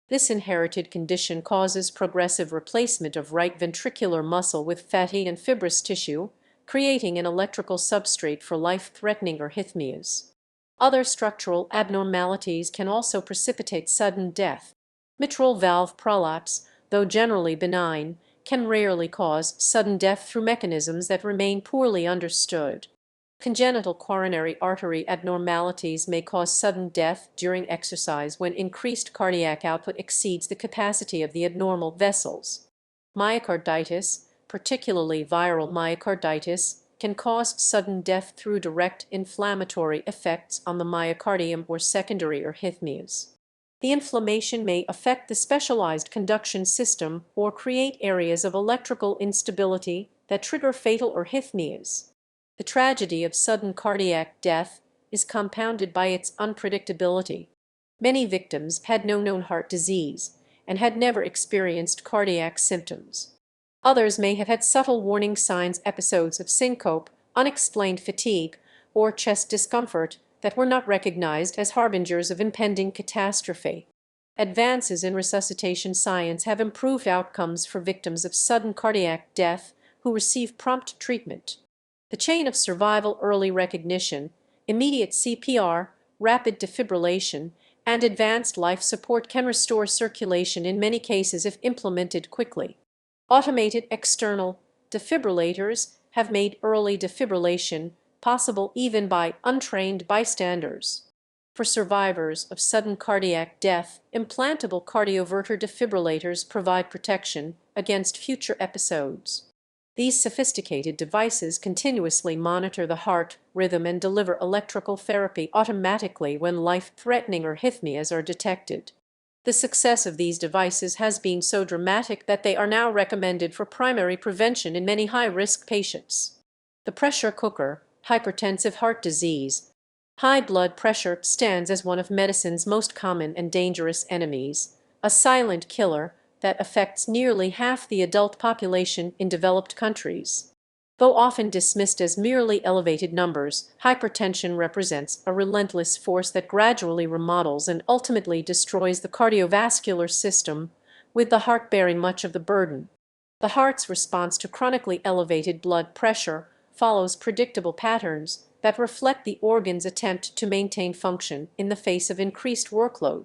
This inherited condition causes progressive replacement of right ventricular muscle with fatty and fibrous tissue, creating an electrical substrate for life-threatening arrhythmias. Other structural abnormalities can also precipitate sudden death. Mitral valve prolapse, though generally benign, can rarely cause sudden death through mechanisms that remain poorly understood. Congenital coronary artery abnormalities may cause sudden death during exercise when increased cardiac output exceeds the capacity of the abnormal vessels. Myocarditis, particularly viral myocarditis, can cause sudden death through direct inflammatory effects on the myocardium or secondary arrhythmias. The inflammation may affect the specialized conduction system or create areas of electrical instability that trigger fatal arrhythmias. The tragedy of sudden cardiac death is compounded by its unpredictability. Many victims had no known heart disease and had never experienced cardiac symptoms. Others may have had subtle warning signs, episodes of syncope, unexplained fatigue, or chest discomfort that were not recognized as harbingers of impending catastrophe. Advances in resuscitation science have improved outcomes for victims of sudden cardiac death who receive prompt treatment. The chain of survival, early recognition, immediate CPR, rapid defibrillation, and advanced life support can restore circulation in many cases if implemented quickly. Automated external defibrillators have made early defibrillation possible even by untrained bystanders. For survivors of sudden cardiac death, implantable cardioverter defibrillators provide protection against future episodes. These sophisticated devices continuously monitor the heart rhythm and deliver electrical therapy automatically when life-threatening arrhythmias are detected. The success of these devices has been so dramatic that they are now recommended for primary prevention in many high-risk patients. The pressure cooker, hypertensive heart disease. High blood pressure stands as one of medicine's most common and dangerous enemies, a silent killer that affects nearly half the adult population in developed countries. Though often dismissed as merely elevated numbers, hypertension represents a relentless force that gradually remodels and ultimately destroys the cardiovascular system, with the heart bearing much of the burden. The heart's response to chronically elevated blood pressure follows predictable patterns that reflect the organ's attempt to maintain function in the face of increased workload.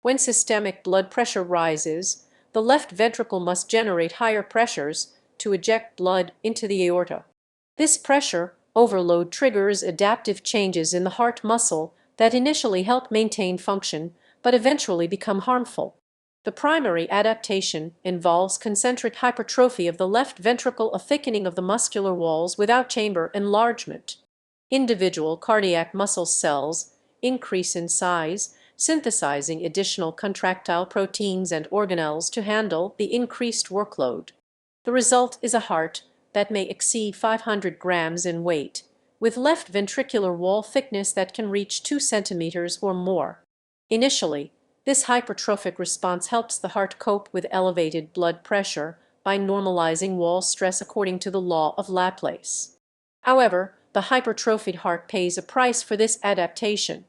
When systemic blood pressure rises, the left ventricle must generate higher pressures to eject blood into the aorta. This pressure overload triggers adaptive changes in the heart muscle that initially help maintain function but eventually become harmful. The primary adaptation involves concentric hypertrophy of the left ventricle, a thickening of the muscular walls without chamber enlargement. Individual cardiac muscle cells increase in size, synthesizing additional contractile proteins and organelles to handle the increased workload. The result is a heart that may exceed 500 grams in weight, with left ventricular wall thickness that can reach 2 centimeters or more. Initially, this hypertrophic response helps the heart cope with elevated blood pressure by normalizing wall stress according to the law of Laplace. However, the hypertrophied heart pays a price for this adaptation.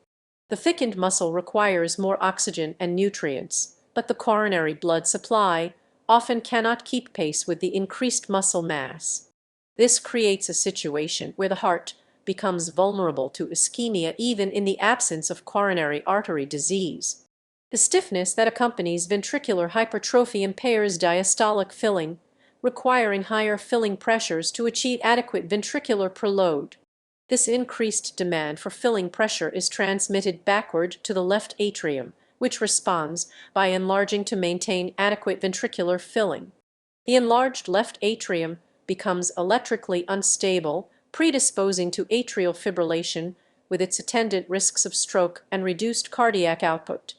The thickened muscle requires more oxygen and nutrients, but the coronary blood supply often cannot keep pace with the increased muscle mass. This creates a situation where the heart becomes vulnerable to ischemia even in the absence of coronary artery disease. The stiffness that accompanies ventricular hypertrophy impairs diastolic filling, requiring higher filling pressures to achieve adequate ventricular preload. This increased demand for filling pressure is transmitted backward to the left atrium, which responds by enlarging to maintain adequate ventricular filling. The enlarged left atrium becomes electrically unstable, predisposing to atrial fibrillation with its attendant risks of stroke and reduced cardiac output.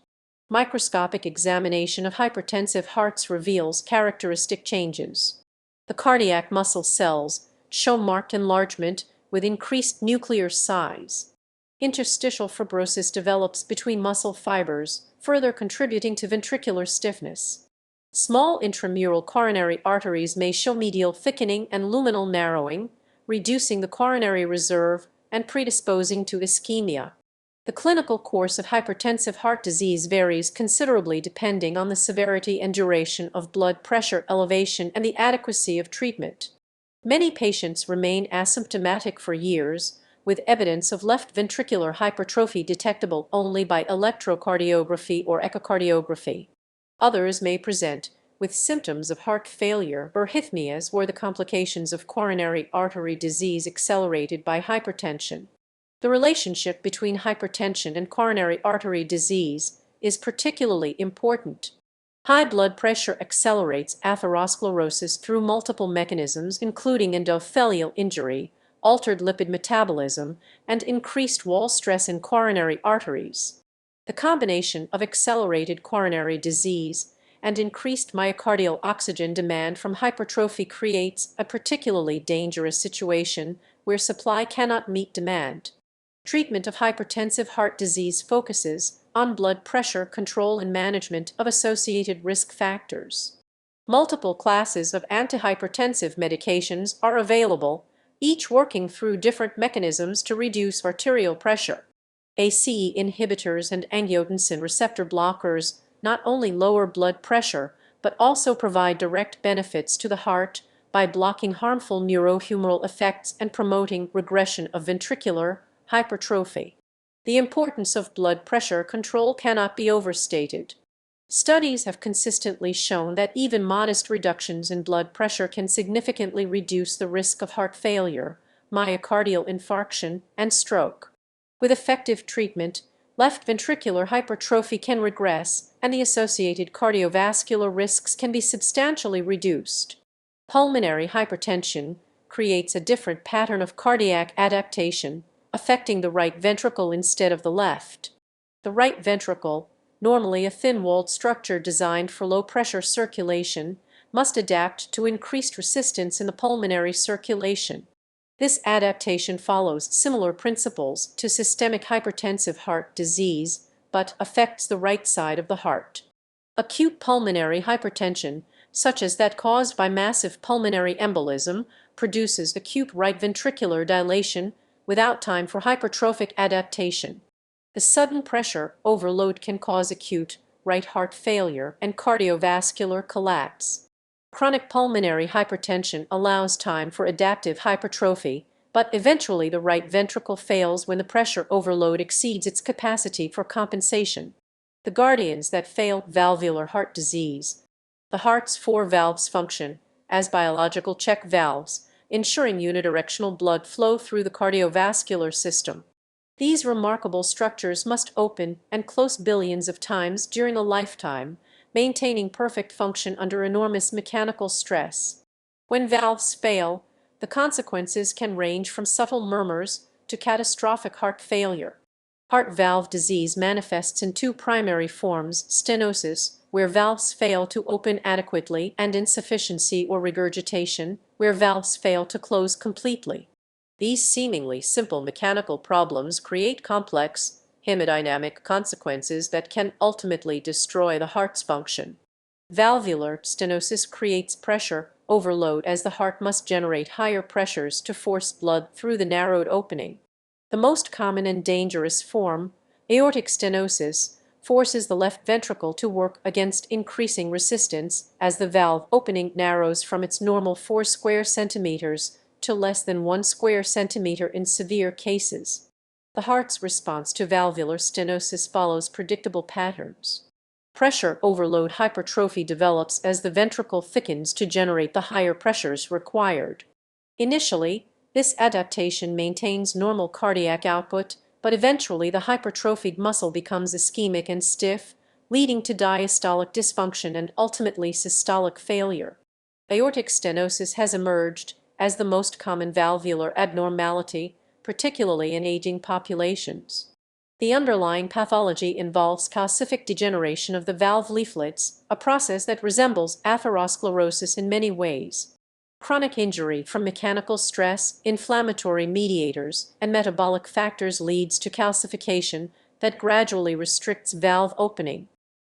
Microscopic examination of hypertensive hearts reveals characteristic changes. The cardiac muscle cells show marked enlargement with increased nuclear size. Interstitial fibrosis develops between muscle fibers, further contributing to ventricular stiffness. Small intramural coronary arteries may show medial thickening and luminal narrowing, reducing the coronary reserve and predisposing to ischemia. The clinical course of hypertensive heart disease varies considerably depending on the severity and duration of blood pressure elevation and the adequacy of treatment. Many patients remain asymptomatic for years, with evidence of left ventricular hypertrophy detectable only by electrocardiography or echocardiography. Others may present with symptoms of heart failure, arrhythmias, or the complications of coronary artery disease accelerated by hypertension. The relationship between hypertension and coronary artery disease is particularly important. High blood pressure accelerates atherosclerosis through multiple mechanisms, including endothelial injury, altered lipid metabolism, and increased wall stress in coronary arteries. The combination of accelerated coronary disease and increased myocardial oxygen demand from hypertrophy creates a particularly dangerous situation where supply cannot meet demand. Treatment of hypertensive heart disease focuses on blood pressure control and management of associated risk factors. Multiple classes of antihypertensive medications are available, each working through different mechanisms to reduce arterial pressure. ACE inhibitors and angiotensin receptor blockers not only lower blood pressure but also provide direct benefits to the heart by blocking harmful neurohumoral effects and promoting regression of ventricular hypertrophy. The importance of blood pressure control cannot be overstated. Studies have consistently shown that even modest reductions in blood pressure can significantly reduce the risk of heart failure, myocardial infarction, and stroke. With effective treatment, left ventricular hypertrophy can regress, and the associated cardiovascular risks can be substantially reduced. Pulmonary hypertension creates a different pattern of cardiac adaptation, affecting the right ventricle instead of the left. The right ventricle normally a thin-walled structure designed for low-pressure circulation, must adapt to increased resistance in the pulmonary circulation. This adaptation follows similar principles to systemic hypertensive heart disease, but affects the right side of the heart. Acute pulmonary hypertension, such as that caused by massive pulmonary embolism, produces acute right ventricular dilation without time for hypertrophic adaptation. The sudden pressure overload can cause acute right heart failure and cardiovascular collapse. Chronic pulmonary hypertension allows time for adaptive hypertrophy, but eventually the right ventricle fails when the pressure overload exceeds its capacity for compensation. The guardians that fail: valvular heart disease. The heart's four valves function as biological check valves, ensuring unidirectional blood flow through the cardiovascular system. These remarkable structures must open and close billions of times during a lifetime, maintaining perfect function under enormous mechanical stress. When valves fail, the consequences can range from subtle murmurs to catastrophic heart failure. Heart valve disease manifests in two primary forms: stenosis, where valves fail to open adequately, and insufficiency or regurgitation, where valves fail to close completely. These seemingly simple mechanical problems create complex hemodynamic consequences that can ultimately destroy the heart's function. Valvular stenosis creates pressure overload as the heart must generate higher pressures to force blood through the narrowed opening. The most common and dangerous form, aortic stenosis, forces the left ventricle to work against increasing resistance as the valve opening narrows from its normal 4 square centimeters to less than 1 square centimeter in severe cases. The heart's response to valvular stenosis follows predictable patterns. Pressure overload hypertrophy develops as the ventricle thickens to generate the higher pressures required. Initially, this adaptation maintains normal cardiac output, but eventually the hypertrophied muscle becomes ischemic and stiff, leading to diastolic dysfunction and ultimately systolic failure. Aortic stenosis has emerged as the most common valvular abnormality, particularly in aging populations. The underlying pathology involves calcific degeneration of the valve leaflets, a process that resembles atherosclerosis in many ways. Chronic injury from mechanical stress, inflammatory mediators, and metabolic factors leads to calcification that gradually restricts valve opening.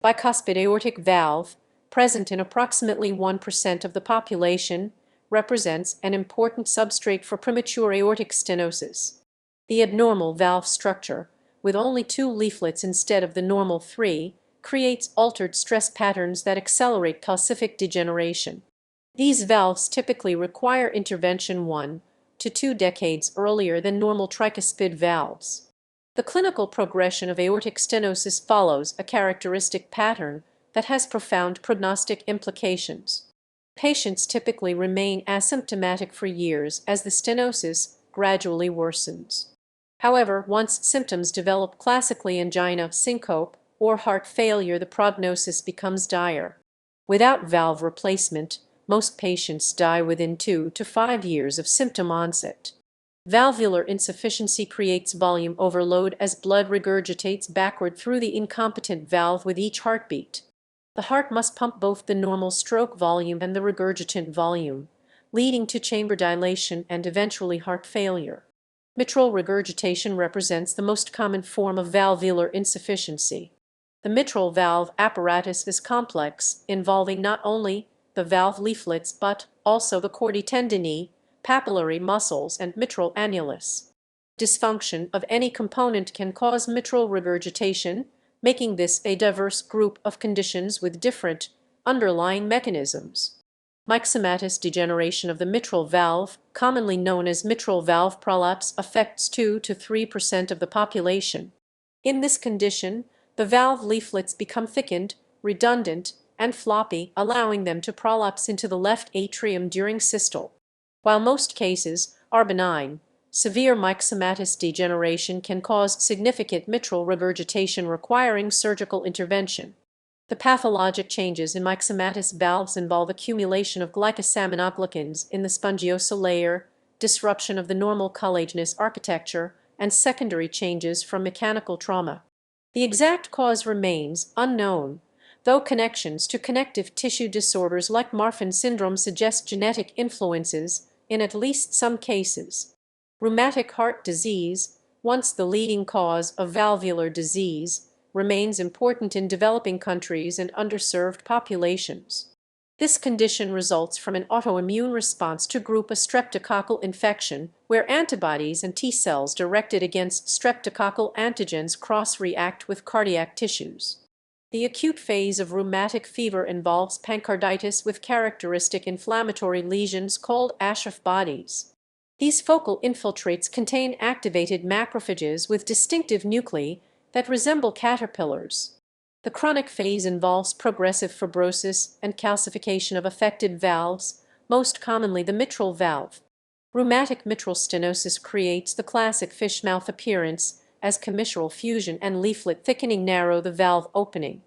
Bicuspid aortic valve, present in approximately 1% of the population, represents an important substrate for premature aortic stenosis. The abnormal valve structure, with only 2 leaflets instead of the normal 3, creates altered stress patterns that accelerate calcific degeneration. These valves typically require intervention 1 to 2 decades earlier than normal tricuspid valves. The clinical progression of aortic stenosis follows a characteristic pattern that has profound prognostic implications. Patients typically remain asymptomatic for years as the stenosis gradually worsens. However, once symptoms develop, classically angina, syncope, or heart failure, the prognosis becomes dire. Without valve replacement, most patients die within 2 to 5 years of symptom onset. Valvular insufficiency creates volume overload as blood regurgitates backward through the incompetent valve with each heartbeat. The heart must pump both the normal stroke volume and the regurgitant volume, leading to chamber dilation and eventually heart failure. Mitral regurgitation represents the most common form of valvular insufficiency. The mitral valve apparatus is complex, involving not only the valve leaflets but also the chordae tendineae, papillary muscles, and mitral annulus. Dysfunction of any component can cause mitral regurgitation, making this a diverse group of conditions with different underlying mechanisms. Myxomatous degeneration of the mitral valve, commonly known as mitral valve prolapse, affects 2 to 3% of the population. In this condition, the valve leaflets become thickened, redundant, and floppy, allowing them to prolapse into the left atrium during systole. While most cases are benign, severe myxomatous degeneration can cause significant mitral regurgitation requiring surgical intervention. The pathologic changes in myxomatous valves involve accumulation of glycosaminoglycans in the spongiosa layer, disruption of the normal collagenous architecture, and secondary changes from mechanical trauma. The exact cause remains unknown, though connections to connective tissue disorders like Marfan syndrome suggest genetic influences in at least some cases. Rheumatic heart disease, once the leading cause of valvular disease, remains important in developing countries and underserved populations. This condition results from an autoimmune response to group A streptococcal infection, where antibodies and T cells directed against streptococcal antigens cross-react with cardiac tissues. The acute phase of rheumatic fever involves pancarditis with characteristic inflammatory lesions called Ashef bodies. These focal infiltrates contain activated macrophages with distinctive nuclei that resemble caterpillars. The chronic phase involves progressive fibrosis and calcification of affected valves, most commonly the mitral valve. Rheumatic mitral stenosis creates the classic fish mouth appearance as commissural fusion and leaflet thickening narrow the valve opening.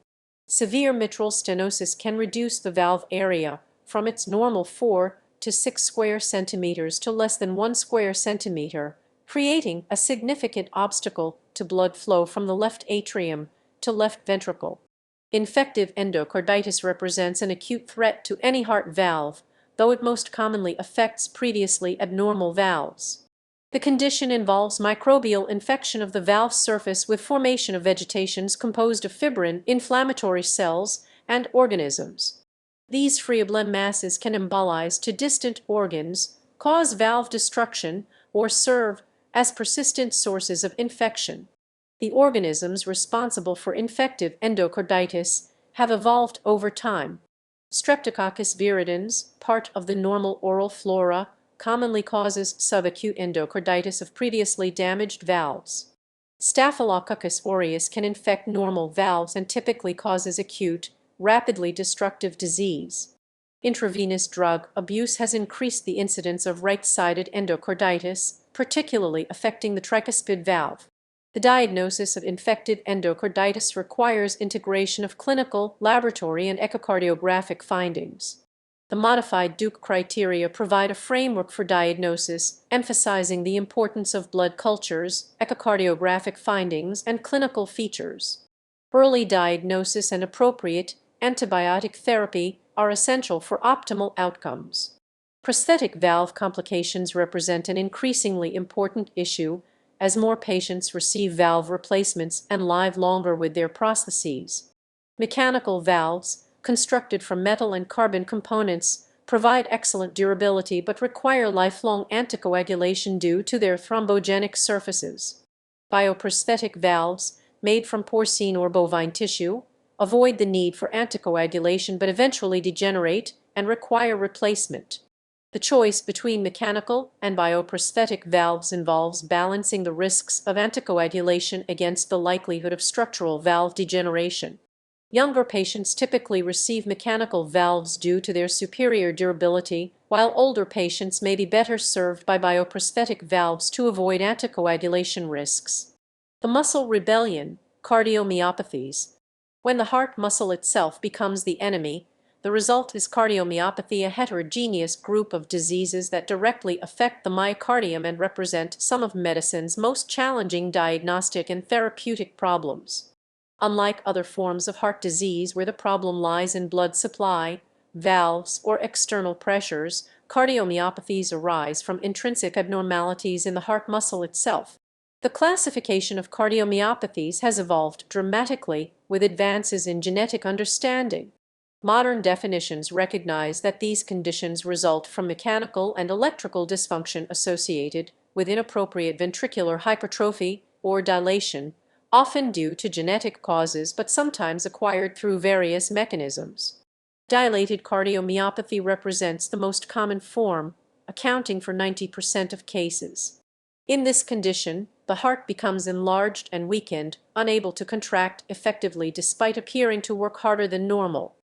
Severe mitral stenosis can reduce the valve area from its normal 4 to 6 square centimeters to less than 1 square centimeter, creating a significant obstacle to blood flow from the left atrium to left ventricle. Infective endocarditis represents an acute threat to any heart valve, though it most commonly affects previously abnormal valves. The condition involves microbial infection of the valve surface with formation of vegetations composed of fibrin, inflammatory cells, and organisms. These free-blood masses can embolize to distant organs, cause valve destruction, or serve as persistent sources of infection. The organisms responsible for infective endocarditis have evolved over time. Streptococcus viridans, part of the normal oral flora, commonly causes subacute endocarditis of previously damaged valves. Staphylococcus aureus can infect normal valves and typically causes acute, rapidly destructive disease. Intravenous drug abuse has increased the incidence of right-sided endocarditis, particularly affecting the tricuspid valve. The diagnosis of infected endocarditis requires integration of clinical, laboratory, and echocardiographic findings. The modified Duke criteria provide a framework for diagnosis, emphasizing the importance of blood cultures, echocardiographic findings, and clinical features. Early diagnosis and appropriate antibiotic therapy are essential for optimal outcomes. Prosthetic valve complications represent an increasingly important issue as more patients receive valve replacements and live longer with their prostheses. Mechanical valves, constructed from metal and carbon components, provide excellent durability but require lifelong anticoagulation due to their thrombogenic surfaces. Bioprosthetic valves, made from porcine or bovine tissue, avoid the need for anticoagulation but eventually degenerate and require replacement. The choice between mechanical and bioprosthetic valves involves balancing the risks of anticoagulation against the likelihood of structural valve degeneration. Younger patients typically receive mechanical valves due to their superior durability, while older patients may be better served by bioprosthetic valves to avoid anticoagulation risks. The muscle rebellion, cardiomyopathies. When the heart muscle itself becomes the enemy, the result is cardiomyopathy, a heterogeneous group of diseases that directly affect the myocardium and represent some of medicine's most challenging diagnostic and therapeutic problems. Unlike other forms of heart disease where the problem lies in blood supply, valves, or external pressures, cardiomyopathies arise from intrinsic abnormalities in the heart muscle itself. The classification of cardiomyopathies has evolved dramatically with advances in genetic understanding. Modern definitions recognize that these conditions result from mechanical and electrical dysfunction associated with inappropriate ventricular hypertrophy or dilation, often due to genetic causes but sometimes acquired through various mechanisms. Dilated cardiomyopathy represents the most common form, accounting for 90% of cases. In this condition, the heart becomes enlarged and weakened, unable to contract effectively despite appearing to work harder than normal.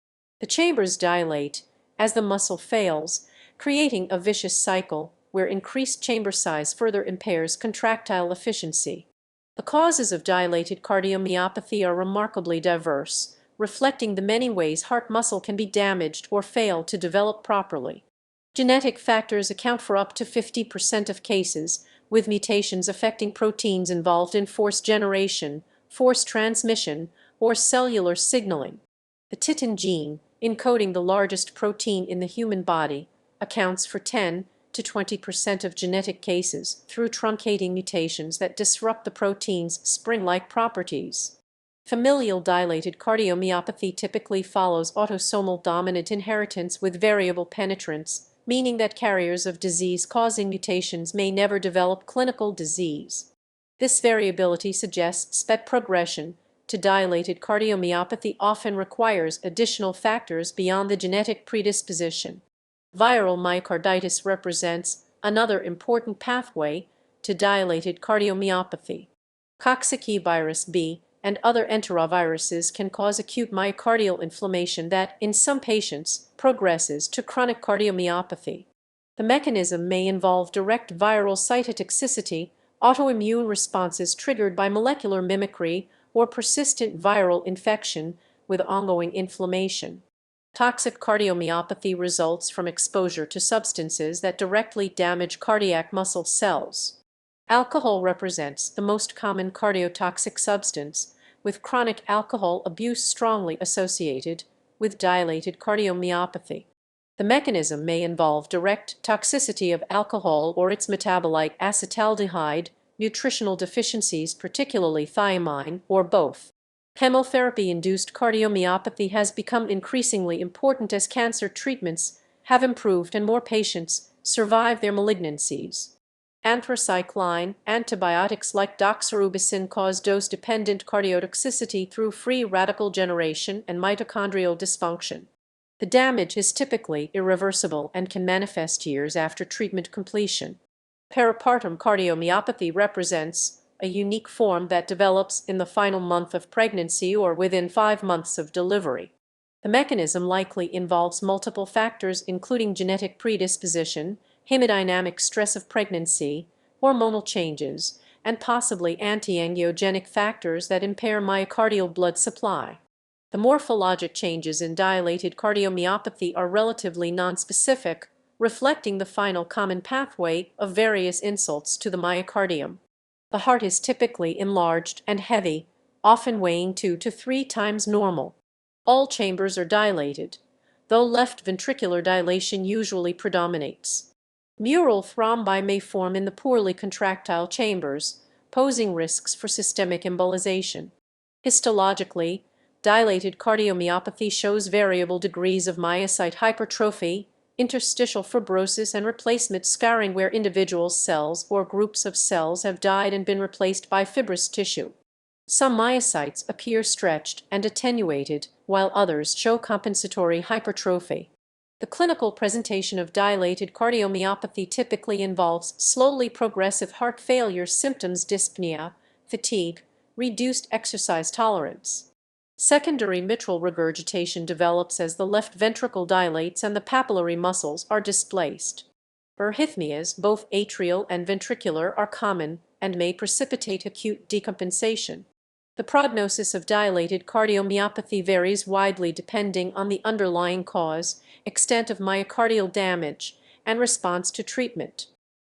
The chambers dilate as the muscle fails, creating a vicious cycle where increased chamber size further impairs contractile efficiency. The causes of dilated cardiomyopathy are remarkably diverse, reflecting the many ways heart muscle can be damaged or fail to develop properly. Genetic factors account for up to 50% of cases, with mutations affecting proteins involved in force generation, force transmission, or cellular signaling. The titin gene, encoding the largest protein in the human body, accounts for 10 to 20% of genetic cases through truncating mutations that disrupt the protein's spring-like properties. Familial dilated cardiomyopathy typically follows autosomal dominant inheritance with variable penetrance, meaning that carriers of disease-causing mutations may never develop clinical disease. This variability suggests that progression to dilated cardiomyopathy often requires additional factors beyond the genetic predisposition. Viral myocarditis represents another important pathway to dilated cardiomyopathy. Coxsackie B and other enteroviruses can cause acute myocardial inflammation that, in some patients, progresses to chronic cardiomyopathy. The mechanism may involve direct viral cytotoxicity, autoimmune responses triggered by molecular mimicry, or persistent viral infection with ongoing inflammation. Toxic cardiomyopathy results from exposure to substances that directly damage cardiac muscle cells. Alcohol represents the most common cardiotoxic substance, with chronic alcohol abuse strongly associated with dilated cardiomyopathy. The mechanism may involve direct toxicity of alcohol or its metabolite acetaldehyde, nutritional deficiencies, particularly thiamine, or both. Chemotherapy-induced cardiomyopathy has become increasingly important as cancer treatments have improved and more patients survive their malignancies. Anthracycline antibiotics like doxorubicin cause dose-dependent cardiotoxicity through free radical generation and mitochondrial dysfunction. The damage is typically irreversible and can manifest years after treatment completion. Peripartum cardiomyopathy represents a unique form that develops in the final month of pregnancy or within 5 months of delivery. The mechanism likely involves multiple factors including genetic predisposition, hemodynamic stress of pregnancy, hormonal changes, and possibly anti-angiogenic factors that impair myocardial blood supply. The morphologic changes in dilated cardiomyopathy are relatively nonspecific, reflecting the final common pathway of various insults to the myocardium. The heart is typically enlarged and heavy, often weighing 2 to 3 times normal. All chambers are dilated, though left ventricular dilation usually predominates. Mural thrombi may form in the poorly contractile chambers, posing risks for systemic embolization. Histologically, dilated cardiomyopathy shows variable degrees of myocyte hypertrophy, interstitial fibrosis, and replacement scarring where individual cells or groups of cells have died and been replaced by fibrous tissue. Some myocytes appear stretched and attenuated, while others show compensatory hypertrophy. The clinical presentation of dilated cardiomyopathy typically involves slowly progressive heart failure symptoms, dyspnea, fatigue, reduced exercise tolerance. Secondary mitral regurgitation develops as the left ventricle dilates and the papillary muscles are displaced. Arrhythmias, both atrial and ventricular, are common and may precipitate acute decompensation. The prognosis of dilated cardiomyopathy varies widely depending on the underlying cause, extent of myocardial damage, and response to treatment.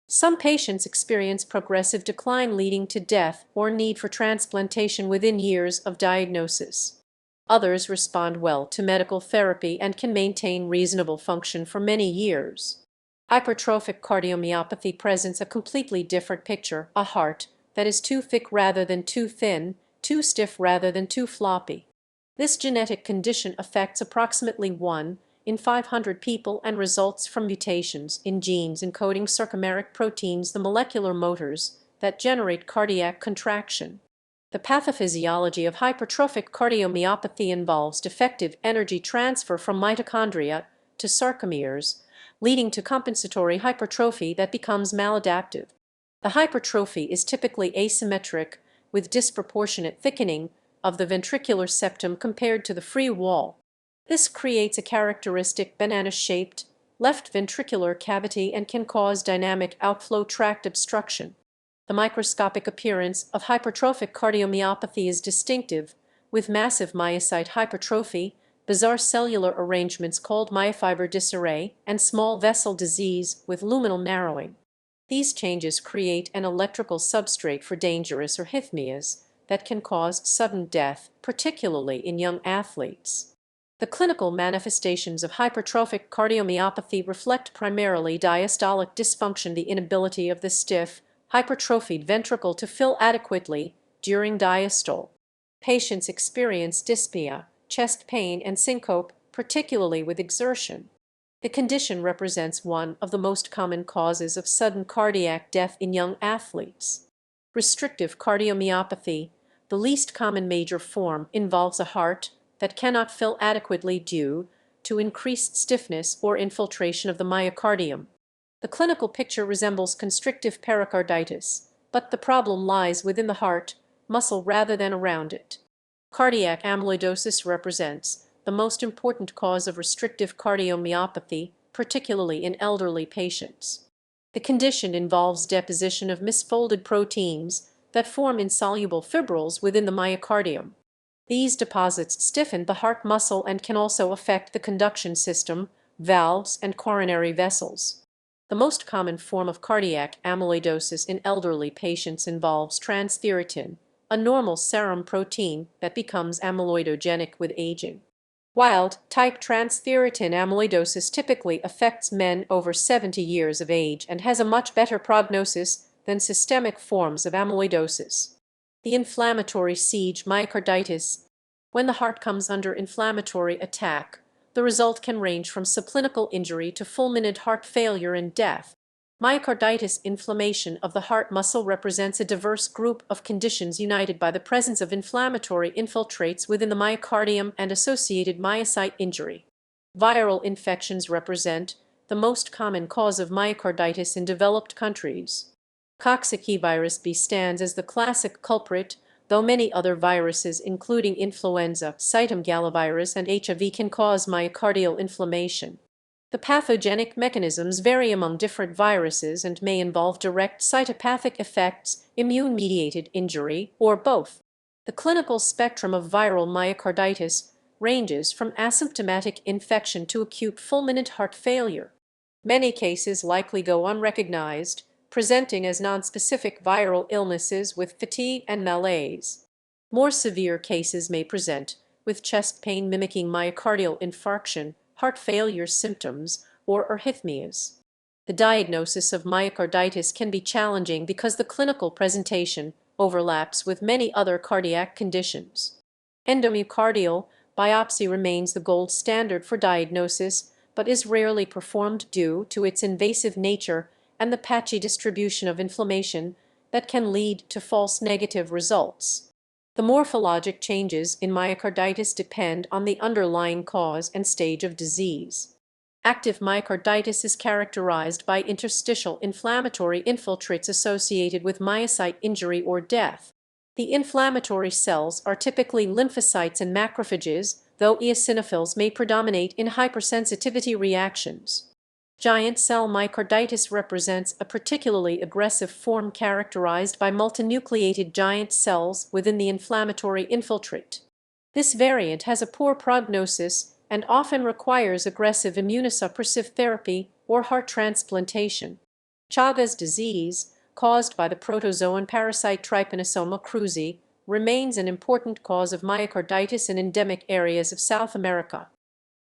Some patients experience progressive decline leading to death or need for transplantation within years of diagnosis. Others respond well to medical therapy and can maintain reasonable function for many years. Hypertrophic cardiomyopathy presents a completely different picture, a heart that is too thick rather than too thin, too stiff rather than too floppy. This genetic condition affects approximately 1 in 500 people and results from mutations in genes encoding sarcomeric proteins, the molecular motors that generate cardiac contraction. The pathophysiology of hypertrophic cardiomyopathy involves defective energy transfer from mitochondria to sarcomeres, leading to compensatory hypertrophy that becomes maladaptive. The hypertrophy is typically asymmetric, with disproportionate thickening of the ventricular septum compared to the free wall. This creates a characteristic banana-shaped left ventricular cavity and can cause dynamic outflow tract obstruction. The microscopic appearance of hypertrophic cardiomyopathy is distinctive, with massive myocyte hypertrophy, bizarre cellular arrangements called myofiber disarray, and small vessel disease with luminal narrowing. These changes create an electrical substrate for dangerous arrhythmias that can cause sudden death, particularly in young athletes. The clinical manifestations of hypertrophic cardiomyopathy reflect primarily diastolic dysfunction, the inability of the stiff, hypertrophied ventricle to fill adequately during diastole. Patients experience dyspnea, chest pain, and syncope, particularly with exertion. The condition represents one of the most common causes of sudden cardiac death in young athletes. Restrictive cardiomyopathy, the least common major form, involves a heart that cannot fill adequately due to increased stiffness or infiltration of the myocardium. The clinical picture resembles constrictive pericarditis, but the problem lies within the heart muscle rather than around it. Cardiac amyloidosis represents the most important cause of restrictive cardiomyopathy, particularly in elderly patients. The condition involves deposition of misfolded proteins that form insoluble fibrils within the myocardium. These deposits stiffen the heart muscle and can also affect the conduction system, valves, and coronary vessels. The most common form of cardiac amyloidosis in elderly patients involves transthyretin, a normal serum protein that becomes amyloidogenic with aging. Wild-type transthyretin amyloidosis typically affects men over 70 years of age and has a much better prognosis than systemic forms of amyloidosis. The inflammatory siege myocarditis. When the heart comes under inflammatory attack, the result can range from subclinical injury to fulminant heart failure and death. Myocarditis inflammation of the heart muscle represents a diverse group of conditions united by the presence of inflammatory infiltrates within the myocardium and associated myocyte injury. Viral infections represent the most common cause of myocarditis in developed countries. Coxsackie B stands as the classic culprit, though many other viruses including influenza, cytomegalovirus, and HIV can cause myocardial inflammation. The pathogenic mechanisms vary among different viruses and may involve direct cytopathic effects, immune-mediated injury, or both. The clinical spectrum of viral myocarditis ranges from asymptomatic infection to acute fulminant heart failure. Many cases likely go unrecognized, presenting as nonspecific viral illnesses with fatigue and malaise. More severe cases may present with chest pain mimicking myocardial infarction, heart failure symptoms, or arrhythmias. The diagnosis of myocarditis can be challenging because the clinical presentation overlaps with many other cardiac conditions. Endomyocardial biopsy remains the gold standard for diagnosis, but is rarely performed due to its invasive nature and the patchy distribution of inflammation that can lead to false negative results. The morphologic changes in myocarditis depend on the underlying cause and stage of disease. Active myocarditis is characterized by interstitial inflammatory infiltrates associated with myocyte injury or death. The inflammatory cells are typically lymphocytes and macrophages, though eosinophils may predominate in hypersensitivity reactions. Giant cell myocarditis represents a particularly aggressive form characterized by multinucleated giant cells within the inflammatory infiltrate. This variant has a poor prognosis and often requires aggressive immunosuppressive therapy or heart transplantation. Chagas disease, caused by the protozoan parasite Trypanosoma cruzi, remains an important cause of myocarditis in endemic areas of South America.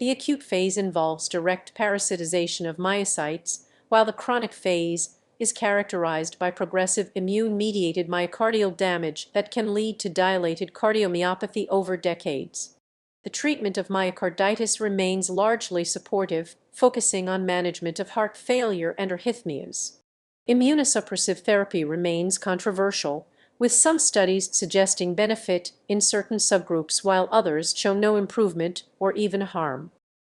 The acute phase involves direct parasitization of myocytes, while the chronic phase is characterized by progressive immune-mediated myocardial damage that can lead to dilated cardiomyopathy over decades. The treatment of myocarditis remains largely supportive, focusing on management of heart failure and arrhythmias. Immunosuppressive therapy remains controversial, with some studies suggesting benefit in certain subgroups while others show no improvement or even harm.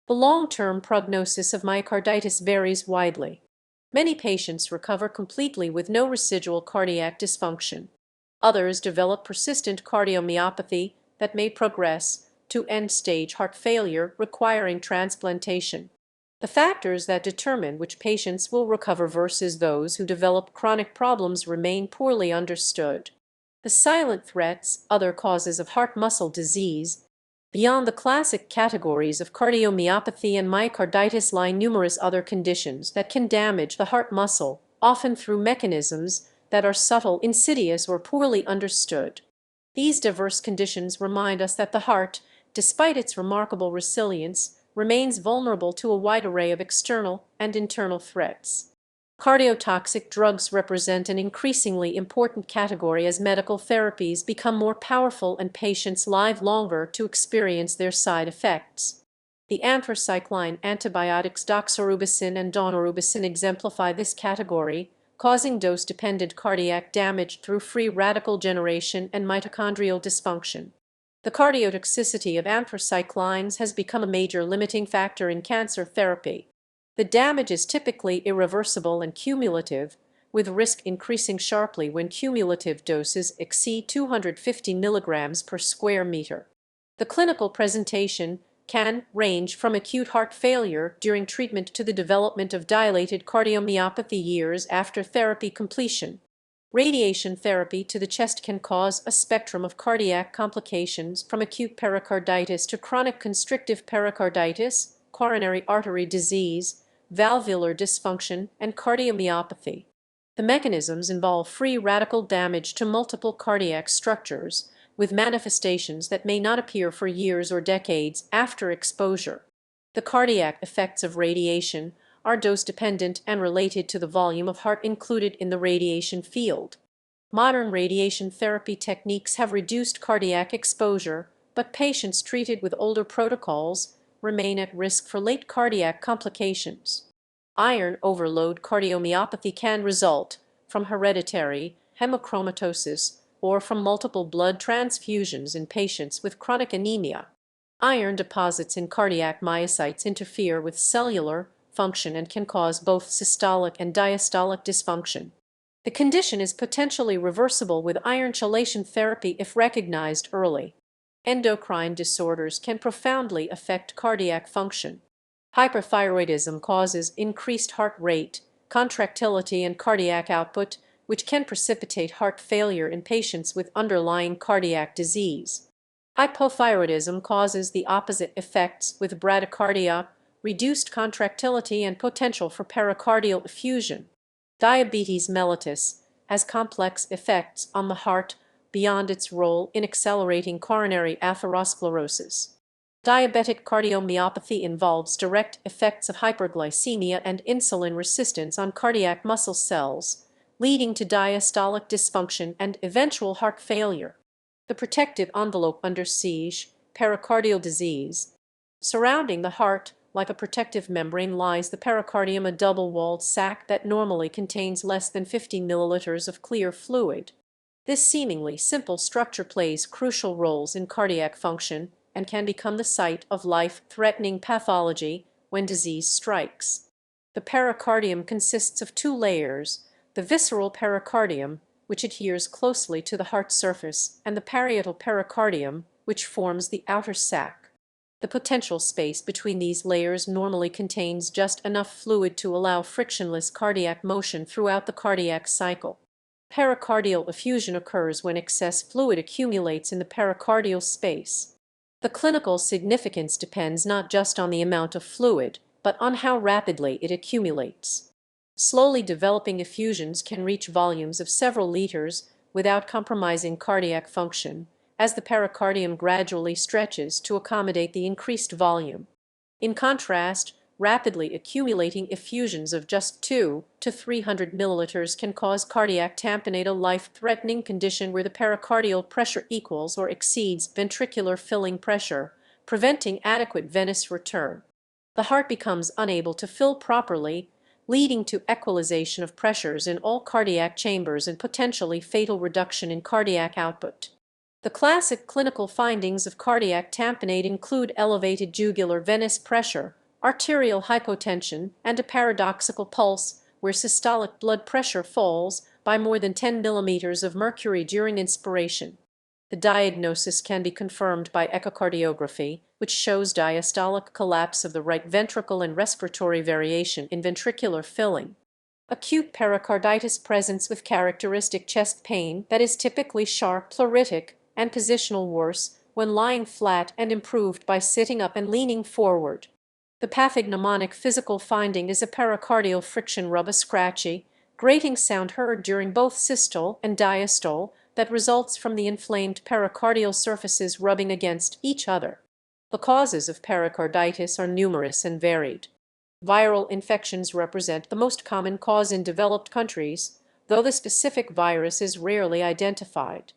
The long-term prognosis of myocarditis varies widely. Many patients recover completely with no residual cardiac dysfunction. Others develop persistent cardiomyopathy that may progress to end-stage heart failure requiring transplantation. The factors that determine which patients will recover versus those who develop chronic problems remain poorly understood. The silent threats, other causes of heart muscle disease. Beyond the classic categories of cardiomyopathy and myocarditis lie numerous other conditions that can damage the heart muscle, often through mechanisms that are subtle, insidious, or poorly understood. These diverse conditions remind us that the heart, despite its remarkable resilience, remains vulnerable to a wide array of external and internal threats. Cardiotoxic drugs represent an increasingly important category as medical therapies become more powerful and patients live longer to experience their side effects. The anthracycline antibiotics doxorubicin and daunorubicin exemplify this category, causing dose-dependent cardiac damage through free radical generation and mitochondrial dysfunction. The cardiotoxicity of anthracyclines has become a major limiting factor in cancer therapy. The damage is typically irreversible and cumulative, with risk increasing sharply when cumulative doses exceed 250 milligrams per square meter. The clinical presentation can range from acute heart failure during treatment to the development of dilated cardiomyopathy years after therapy completion. Radiation therapy to the chest can cause a spectrum of cardiac complications from acute pericarditis to chronic constrictive pericarditis, coronary artery disease, valvular dysfunction, and cardiomyopathy. The mechanisms involve free radical damage to multiple cardiac structures, with manifestations that may not appear for years or decades after exposure. The cardiac effects of radiation are dose-dependent and related to the volume of heart included in the radiation field. Modern radiation therapy techniques have reduced cardiac exposure, but patients treated with older protocols remain at risk for late cardiac complications. Iron overload cardiomyopathy can result from hereditary hemochromatosis or from multiple blood transfusions in patients with chronic anemia. Iron deposits in cardiac myocytes interfere with cellular function and can cause both systolic and diastolic dysfunction. The condition is potentially reversible with iron chelation therapy if recognized early. Endocrine disorders can profoundly affect cardiac function. Hyperthyroidism causes increased heart rate, contractility, and cardiac output, which can precipitate heart failure in patients with underlying cardiac disease. Hypothyroidism causes the opposite effects with bradycardia, reduced contractility, and potential for pericardial effusion. Diabetes mellitus has complex effects on the heart beyond its role in accelerating coronary atherosclerosis. Diabetic cardiomyopathy involves direct effects of hyperglycemia and insulin resistance on cardiac muscle cells, leading to diastolic dysfunction and eventual heart failure. The protective envelope under siege, pericardial disease. Surrounding the heart, like a protective membrane, lies the pericardium, a double-walled sac that normally contains less than 50 milliliters of clear fluid. This seemingly simple structure plays crucial roles in cardiac function and can become the site of life-threatening pathology when disease strikes. The pericardium consists of two layers: the visceral pericardium, which adheres closely to the heart surface, and the parietal pericardium, which forms the outer sac. The potential space between these layers normally contains just enough fluid to allow frictionless cardiac motion throughout the cardiac cycle. Pericardial effusion occurs when excess fluid accumulates in the pericardial space. The clinical significance depends not just on the amount of fluid, but on how rapidly it accumulates. Slowly developing effusions can reach volumes of several liters without compromising cardiac function, as the pericardium gradually stretches to accommodate the increased volume. In contrast, rapidly accumulating effusions of just 2 to 300 milliliters can cause cardiac tamponade, a life-threatening condition where the pericardial pressure equals or exceeds ventricular filling pressure, preventing adequate venous return. The heart becomes unable to fill properly, leading to equalization of pressures in all cardiac chambers and potentially fatal reduction in cardiac output. The classic clinical findings of cardiac tamponade include elevated jugular venous pressure, arterial hypotension, and a paradoxical pulse where systolic blood pressure falls by more than 10 millimeters of mercury during inspiration. The diagnosis can be confirmed by echocardiography, which shows diastolic collapse of the right ventricle and respiratory variation in ventricular filling. Acute pericarditis presents with characteristic chest pain that is typically sharp, pleuritic, and positional, worse when lying flat and improved by sitting up and leaning forward. The pathognomonic physical finding is a pericardial friction rub, a scratchy, grating sound heard during both systole and diastole, that results from the inflamed pericardial surfaces rubbing against each other. The causes of pericarditis are numerous and varied. Viral infections represent the most common cause in developed countries, though the specific virus is rarely identified.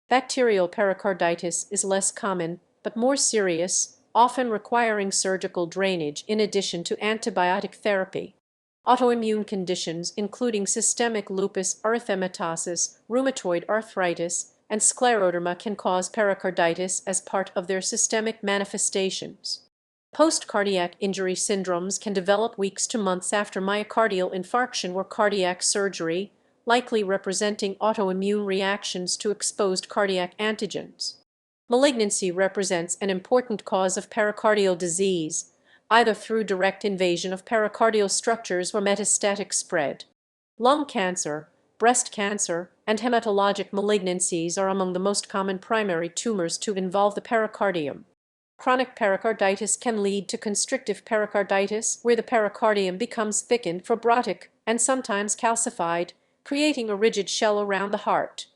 Bacterial pericarditis is less common but more serious, often requiring surgical drainage in addition to antibiotic therapy. Autoimmune conditions including systemic lupus erythematosus, rheumatoid arthritis, and scleroderma can cause pericarditis as part of their systemic manifestations. Post-cardiac injury syndromes can develop weeks to months after myocardial infarction or cardiac surgery, likely representing autoimmune reactions to exposed cardiac antigens. Malignancy represents an important cause of pericardial disease, either through direct invasion of pericardial structures or metastatic spread. Lung cancer, breast cancer, and hematologic malignancies are among the most common primary tumors to involve the pericardium. Chronic pericarditis can lead to constrictive pericarditis, where the pericardium becomes thickened, fibrotic, and sometimes calcified, creating a rigid shell around the heart.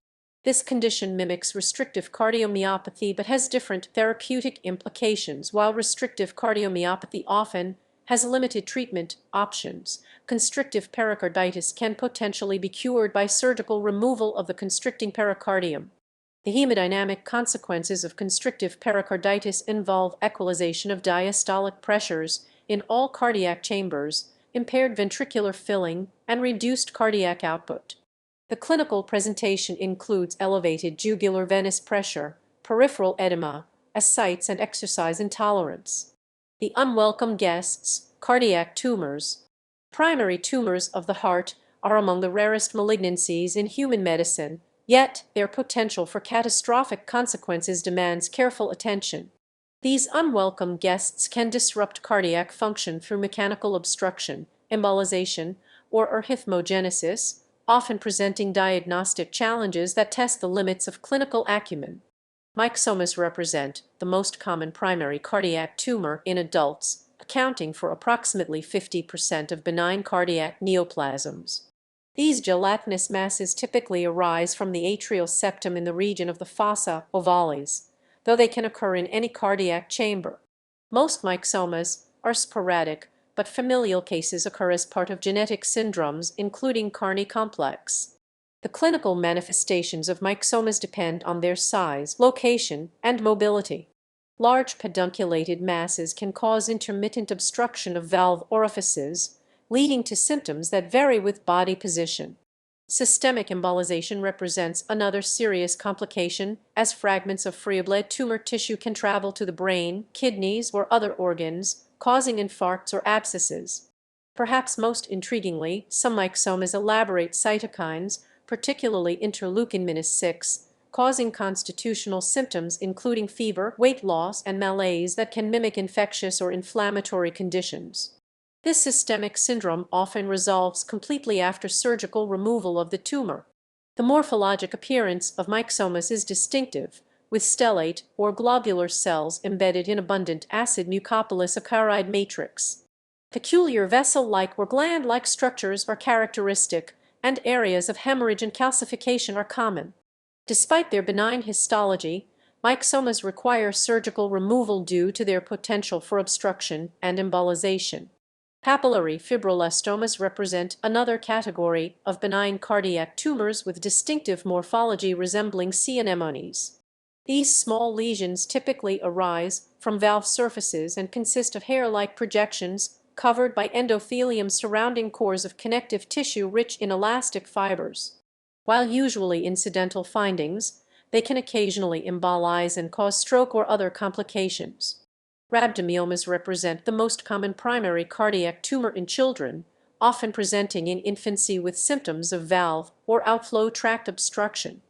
This condition mimics restrictive cardiomyopathy but has different therapeutic implications. While restrictive cardiomyopathy often has limited treatment options, constrictive pericarditis can potentially be cured by surgical removal of the constricting pericardium. The hemodynamic consequences of constrictive pericarditis involve equalization of diastolic pressures in all cardiac chambers, impaired ventricular filling, and reduced cardiac output. The clinical presentation includes elevated jugular venous pressure, peripheral edema, ascites, and exercise intolerance. The unwelcome guests, cardiac tumors. Primary tumors of the heart are among the rarest malignancies in human medicine, yet their potential for catastrophic consequences demands careful attention. These unwelcome guests can disrupt cardiac function through mechanical obstruction, embolization, or arrhythmogenesis, often presenting diagnostic challenges that test the limits of clinical acumen. Myxomas represent the most common primary cardiac tumor in adults, accounting for approximately 50% of benign cardiac neoplasms. These gelatinous masses typically arise from the atrial septum in the region of the fossa ovalis, though they can occur in any cardiac chamber. Most myxomas are sporadic, but familial cases occur as part of genetic syndromes, including Carney complex. The clinical manifestations of myxomas depend on their size, location, and mobility. Large pedunculated masses can cause intermittent obstruction of valve orifices, leading to symptoms that vary with body position. Systemic embolization represents another serious complication, as fragments of free bled tumor tissue can travel to the brain, kidneys, or other organs, causing infarcts or abscesses. Perhaps most intriguingly, some myxomas elaborate cytokines, particularly interleukin-6, causing constitutional symptoms including fever, weight loss, and malaise that can mimic infectious or inflammatory conditions. This systemic syndrome often resolves completely after surgical removal of the tumor. The morphologic appearance of myxomas is distinctive, with stellate or globular cells embedded in abundant acid mucopolysaccharides matrix. Peculiar vessel-like or gland-like structures are characteristic, and areas of hemorrhage and calcification are common. Despite their benign histology, myxomas require surgical removal due to their potential for obstruction and embolization. Papillary fibroblastomas represent another category of benign cardiac tumors with distinctive morphology resembling sea anemones. These small lesions typically arise from valve surfaces and consist of hair-like projections covered by endothelium surrounding cores of connective tissue rich in elastic fibers. While usually incidental findings, they can occasionally embolize and cause stroke or other complications. Rhabdomyomas represent the most common primary cardiac tumor in children, often presenting in infancy with symptoms of valve or outflow tract obstruction.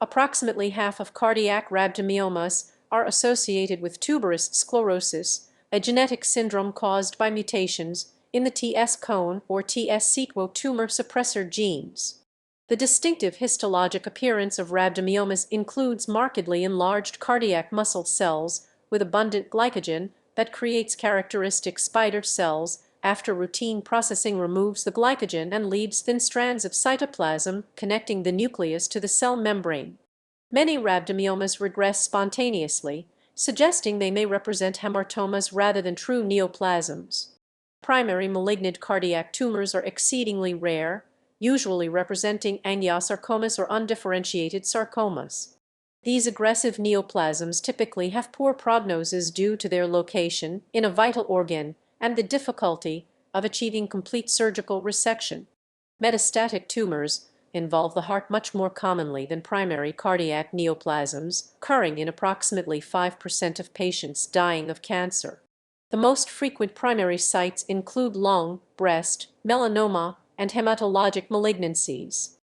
Approximately half of cardiac rhabdomyomas are associated with tuberous sclerosis, a genetic syndrome caused by mutations in the TS-cone or TS-CTO tumor suppressor genes. The distinctive histologic appearance of rhabdomyomas includes markedly enlarged cardiac muscle cells with abundant glycogen that creates characteristic spider cells after routine processing removes the glycogen and leaves thin strands of cytoplasm connecting the nucleus to the cell membrane. Many rhabdomyomas regress spontaneously, suggesting they may represent hamartomas rather than true neoplasms. Primary malignant cardiac tumors are exceedingly rare, usually representing angiosarcomas or undifferentiated sarcomas. These aggressive neoplasms typically have poor prognosis due to their location in a vital organ and the difficulty of achieving complete surgical resection. Metastatic tumors involve the heart much more commonly than primary cardiac neoplasms, occurring in approximately 5% of patients dying of cancer. The most frequent primary sites include lung, breast, melanoma, and hematologic malignancies.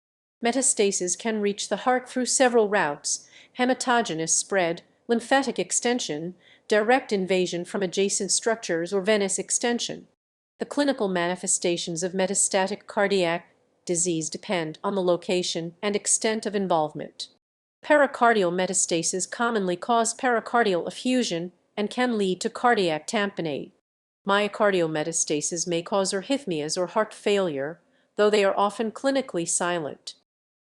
Metastases can reach the heart through several routes: hematogenous spread, lymphatic extension, direct invasion from adjacent structures, or venous extension. The clinical manifestations of metastatic cardiac disease depend on the location and extent of involvement. Pericardial metastases commonly cause pericardial effusion and can lead to cardiac tamponade. Myocardial metastases may cause arrhythmias or heart failure, though they are often clinically silent.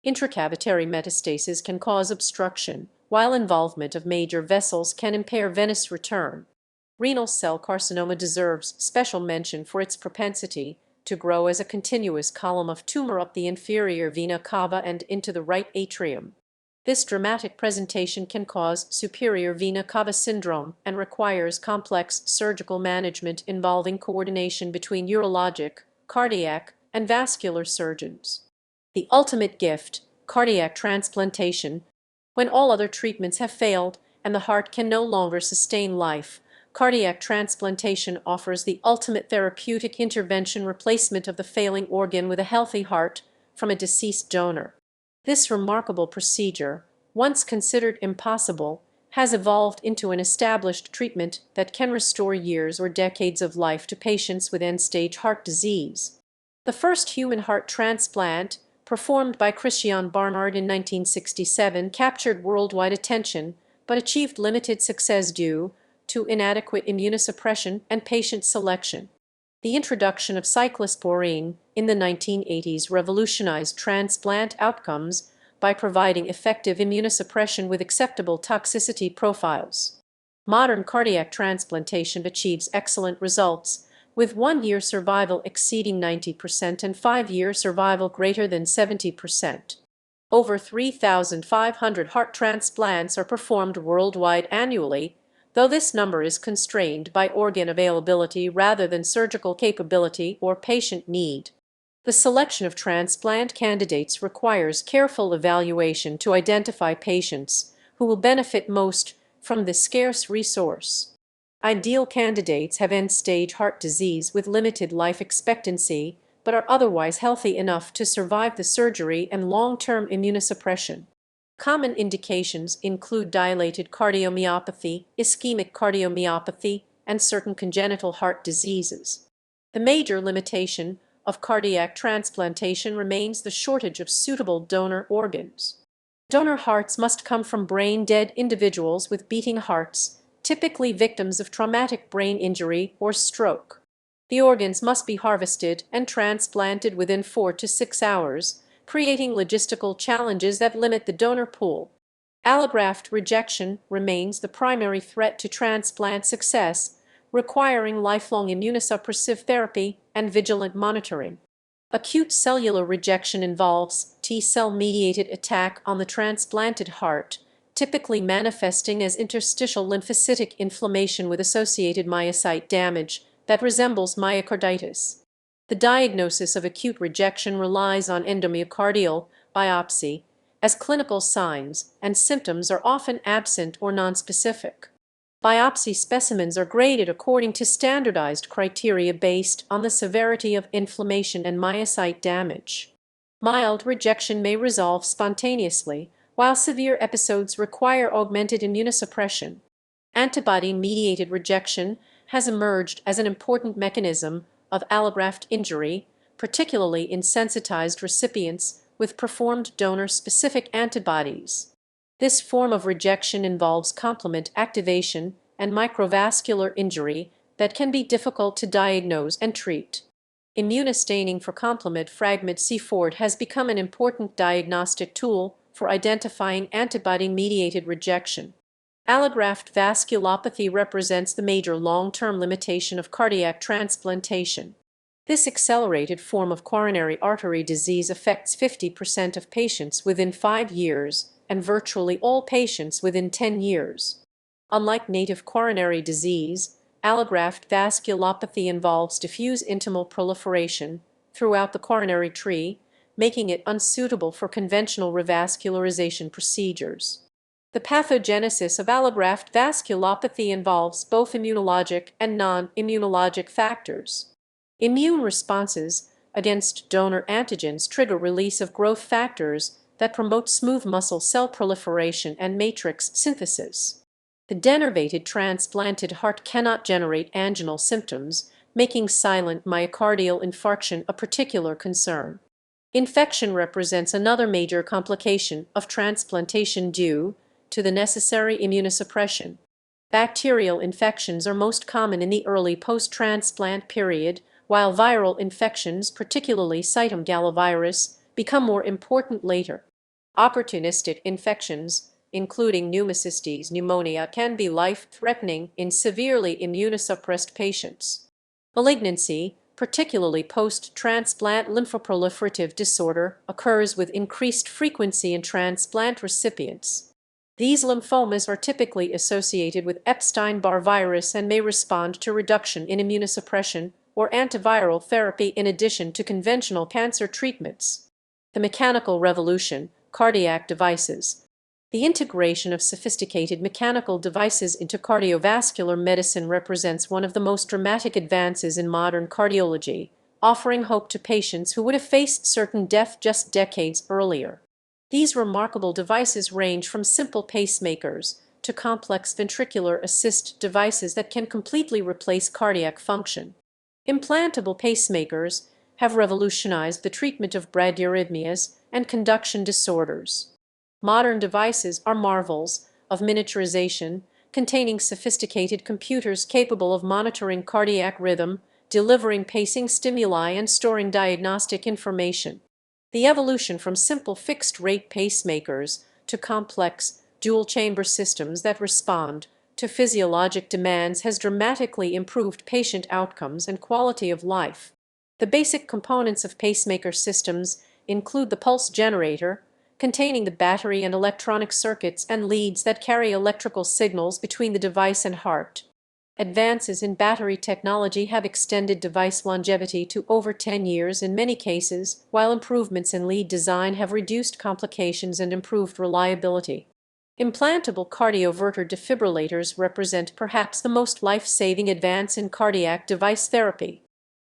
Intracavitary metastases can cause obstruction, while involvement of major vessels can impair venous return. Renal cell carcinoma deserves special mention for its propensity to grow as a continuous column of tumor up the inferior vena cava and into the right atrium. This dramatic presentation can cause superior vena cava syndrome and requires complex surgical management involving coordination between urologic, cardiac, and vascular surgeons. The ultimate gift, cardiac transplantation. When all other treatments have failed and the heart can no longer sustain life, cardiac transplantation offers the ultimate therapeutic intervention: replacement of the failing organ with a healthy heart from a deceased donor. This remarkable procedure, once considered impossible, has evolved into an established treatment that can restore years or decades of life to patients with end-stage heart disease. The first human heart transplant, performed by Christiaan Barnard in 1967, captured worldwide attention but achieved limited success due to inadequate immunosuppression and patient selection. The introduction of cyclosporine in the 1980s revolutionized transplant outcomes by providing effective immunosuppression with acceptable toxicity profiles. Modern cardiac transplantation achieves excellent results, with 1-year survival exceeding 90% and 5-year survival greater than 70%. Over 3,500 heart transplants are performed worldwide annually, though this number is constrained by organ availability rather than surgical capability or patient need. The selection of transplant candidates requires careful evaluation to identify patients who will benefit most from this scarce resource. Ideal candidates have end-stage heart disease with limited life expectancy, but are otherwise healthy enough to survive the surgery and long-term immunosuppression. Common indications include dilated cardiomyopathy, ischemic cardiomyopathy, and certain congenital heart diseases. The major limitation of cardiac transplantation remains the shortage of suitable donor organs. Donor hearts must come from brain-dead individuals with beating hearts, typically victims of traumatic brain injury or stroke. The organs must be harvested and transplanted within 4 to 6 hours, creating logistical challenges that limit the donor pool. Allograft rejection remains the primary threat to transplant success, requiring lifelong immunosuppressive therapy and vigilant monitoring. Acute cellular rejection involves T-cell-mediated attack on the transplanted heart, typically manifesting as interstitial lymphocytic inflammation with associated myocyte damage that resembles myocarditis. The diagnosis of acute rejection relies on endomyocardial biopsy, as clinical signs and symptoms are often absent or nonspecific. Biopsy specimens are graded according to standardized criteria based on the severity of inflammation and myocyte damage. Mild rejection may resolve spontaneously, while severe episodes require augmented immunosuppression. Antibody-mediated rejection has emerged as an important mechanism of allograft injury, particularly in sensitized recipients with performed donor-specific antibodies. This form of rejection involves complement activation and microvascular injury that can be difficult to diagnose and treat. Immunostaining for complement fragment C4 has become an important diagnostic tool for for identifying antibody-mediated rejection. Allograft vasculopathy represents the major long-term limitation of cardiac transplantation. This accelerated form of coronary artery disease affects 50% of patients within 5 years and virtually all patients within 10 years. Unlike native coronary disease, allograft vasculopathy involves diffuse intimal proliferation throughout the coronary tree, making it unsuitable for conventional revascularization procedures. The pathogenesis of allograft vasculopathy involves both immunologic and non-immunologic factors. Immune responses against donor antigens trigger release of growth factors that promote smooth muscle cell proliferation and matrix synthesis. The denervated transplanted heart cannot generate anginal symptoms, making silent myocardial infarction a particular concern. Infection represents another major complication of transplantation due to the necessary immunosuppression. Bacterial infections are most common in the early post-transplant period, while viral infections, particularly cytomegalovirus, become more important later. Opportunistic infections, including pneumocystis pneumonia, can be life-threatening in severely immunosuppressed patients. Malignancy, particularly post-transplant lymphoproliferative disorder, occurs with increased frequency in transplant recipients. These lymphomas are typically associated with Epstein-Barr virus and may respond to reduction in immunosuppression or antiviral therapy in addition to conventional cancer treatments. The mechanical revolution, cardiac devices. The integration of sophisticated mechanical devices into cardiovascular medicine represents one of the most dramatic advances in modern cardiology, offering hope to patients who would have faced certain death just decades earlier. These remarkable devices range from simple pacemakers to complex ventricular assist devices that can completely replace cardiac function. Implantable pacemakers have revolutionized the treatment of bradyarrhythmias and conduction disorders. Modern devices are marvels of miniaturization, containing sophisticated computers capable of monitoring cardiac rhythm, delivering pacing stimuli, and storing diagnostic information. The evolution from simple fixed-rate pacemakers to complex, dual-chamber systems that respond to physiologic demands has dramatically improved patient outcomes and quality of life. The basic components of pacemaker systems include the pulse generator, containing the battery and electronic circuits and leads that carry electrical signals between the device and heart. Advances in battery technology have extended device longevity to over 10 years in many cases, while improvements in lead design have reduced complications and improved reliability. Implantable cardioverter defibrillators represent perhaps the most life-saving advance in cardiac device therapy.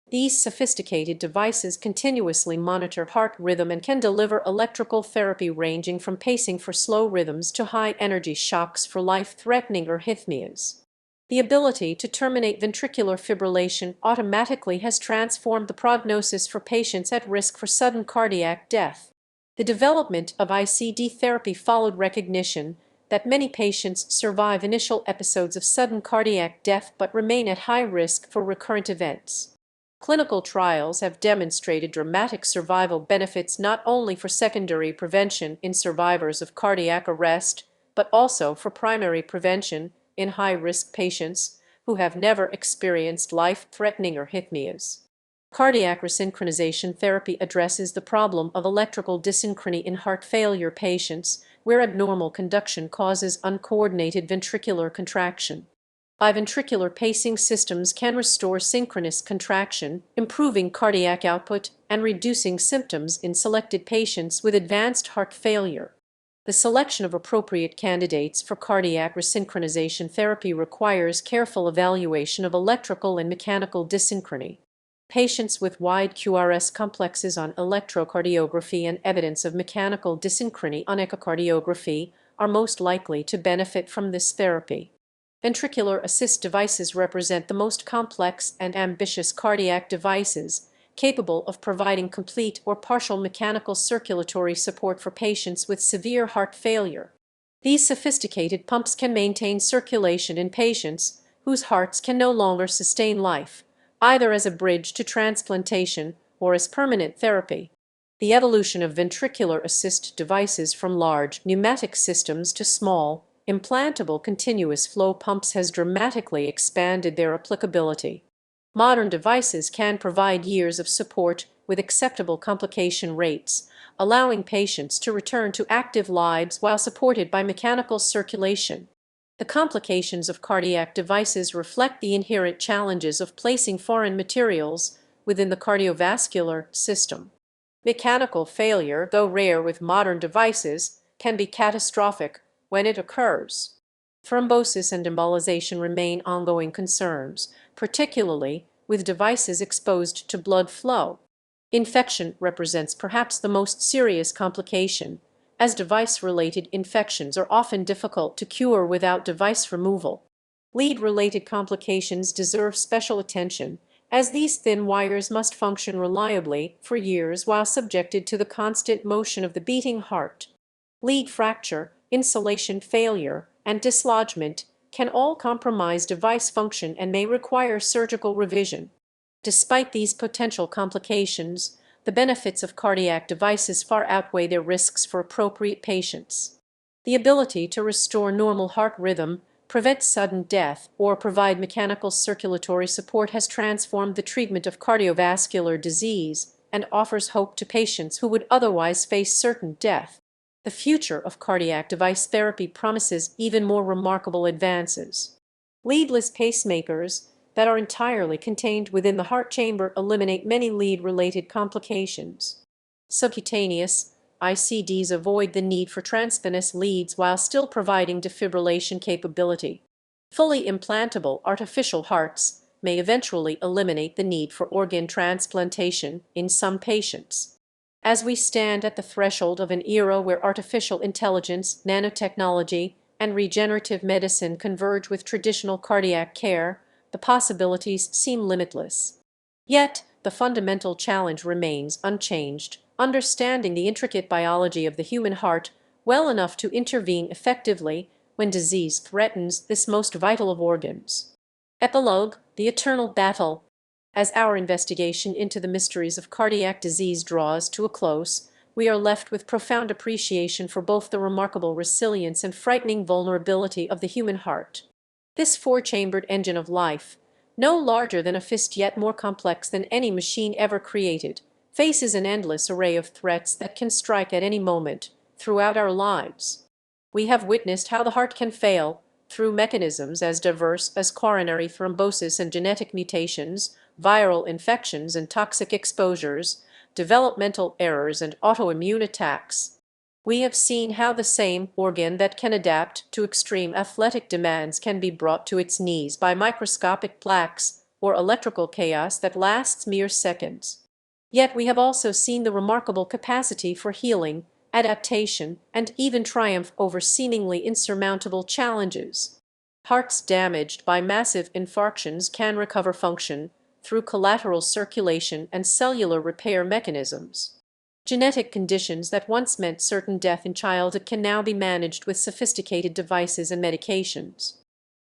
These sophisticated devices continuously monitor heart rhythm and can deliver electrical therapy ranging from pacing for slow rhythms to high-energy shocks for life-threatening arrhythmias. The ability to terminate ventricular fibrillation automatically has transformed the prognosis for patients at risk for sudden cardiac death. The development of ICD therapy followed recognition that many patients survive initial episodes of sudden cardiac death but remain at high risk for recurrent events. Clinical trials have demonstrated dramatic survival benefits not only for secondary prevention in survivors of cardiac arrest, but also for primary prevention in high-risk patients who have never experienced life-threatening arrhythmias. Cardiac resynchronization therapy addresses the problem of electrical dysynchrony in heart failure patients, where abnormal conduction causes uncoordinated ventricular contraction. Biventricular pacing systems can restore synchronous contraction, improving cardiac output and reducing symptoms in selected patients with advanced heart failure. The selection of appropriate candidates for cardiac resynchronization therapy requires careful evaluation of electrical and mechanical dysynchrony. Patients with wide QRS complexes on electrocardiography and evidence of mechanical dysynchrony on echocardiography are most likely to benefit from this therapy. Ventricular assist devices represent the most complex and ambitious cardiac devices, capable of providing complete or partial mechanical circulatory support for patients with severe heart failure. These sophisticated pumps can maintain circulation in patients whose hearts can no longer sustain life, either as a bridge to transplantation or as permanent therapy. The evolution of ventricular assist devices from large pneumatic systems to small, implantable continuous flow pumps has dramatically expanded their applicability. Modern devices can provide years of support with acceptable complication rates, allowing patients to return to active lives while supported by mechanical circulation. The complications of cardiac devices reflect the inherent challenges of placing foreign materials within the cardiovascular system. Mechanical failure, though rare with modern devices, can be catastrophic when it occurs. Thrombosis and embolization remain ongoing concerns, particularly with devices exposed to blood flow. Infection represents perhaps the most serious complication, as device-related infections are often difficult to cure without device removal. Lead-related complications deserve special attention, as these thin wires must function reliably for years while subjected to the constant motion of the beating heart. Lead fracture, insulation failure, and dislodgement can all compromise device function and may require surgical revision. Despite these potential complications, the benefits of cardiac devices far outweigh their risks for appropriate patients. The ability to restore normal heart rhythm, prevent sudden death, or provide mechanical circulatory support has transformed the treatment of cardiovascular disease and offers hope to patients who would otherwise face certain death. The future of cardiac device therapy promises even more remarkable advances. Leadless pacemakers that are entirely contained within the heart chamber eliminate many lead-related complications. Subcutaneous ICDs avoid the need for transvenous leads while still providing defibrillation capability. Fully implantable artificial hearts may eventually eliminate the need for organ transplantation in some patients. As we stand at the threshold of an era where artificial intelligence, nanotechnology, and regenerative medicine converge with traditional cardiac care, the possibilities seem limitless. Yet, the fundamental challenge remains unchanged: understanding the intricate biology of the human heart well enough to intervene effectively when disease threatens this most vital of organs. Epilogue: the eternal battle. As our investigation into the mysteries of cardiac disease draws to a close, we are left with profound appreciation for both the remarkable resilience and frightening vulnerability of the human heart. This four-chambered engine of life, no larger than a fist yet more complex than any machine ever created, faces an endless array of threats that can strike at any moment throughout our lives. We have witnessed how the heart can fail through mechanisms as diverse as coronary thrombosis and genetic mutations, viral infections and toxic exposures, developmental errors and autoimmune attacks. We have seen how the same organ that can adapt to extreme athletic demands can be brought to its knees by microscopic plaques or electrical chaos that lasts mere seconds. Yet we have also seen the remarkable capacity for healing, adaptation, and even triumph over seemingly insurmountable challenges. Hearts damaged by massive infarctions can recover function through collateral circulation and cellular repair mechanisms. Genetic conditions that once meant certain death in childhood can now be managed with sophisticated devices and medications.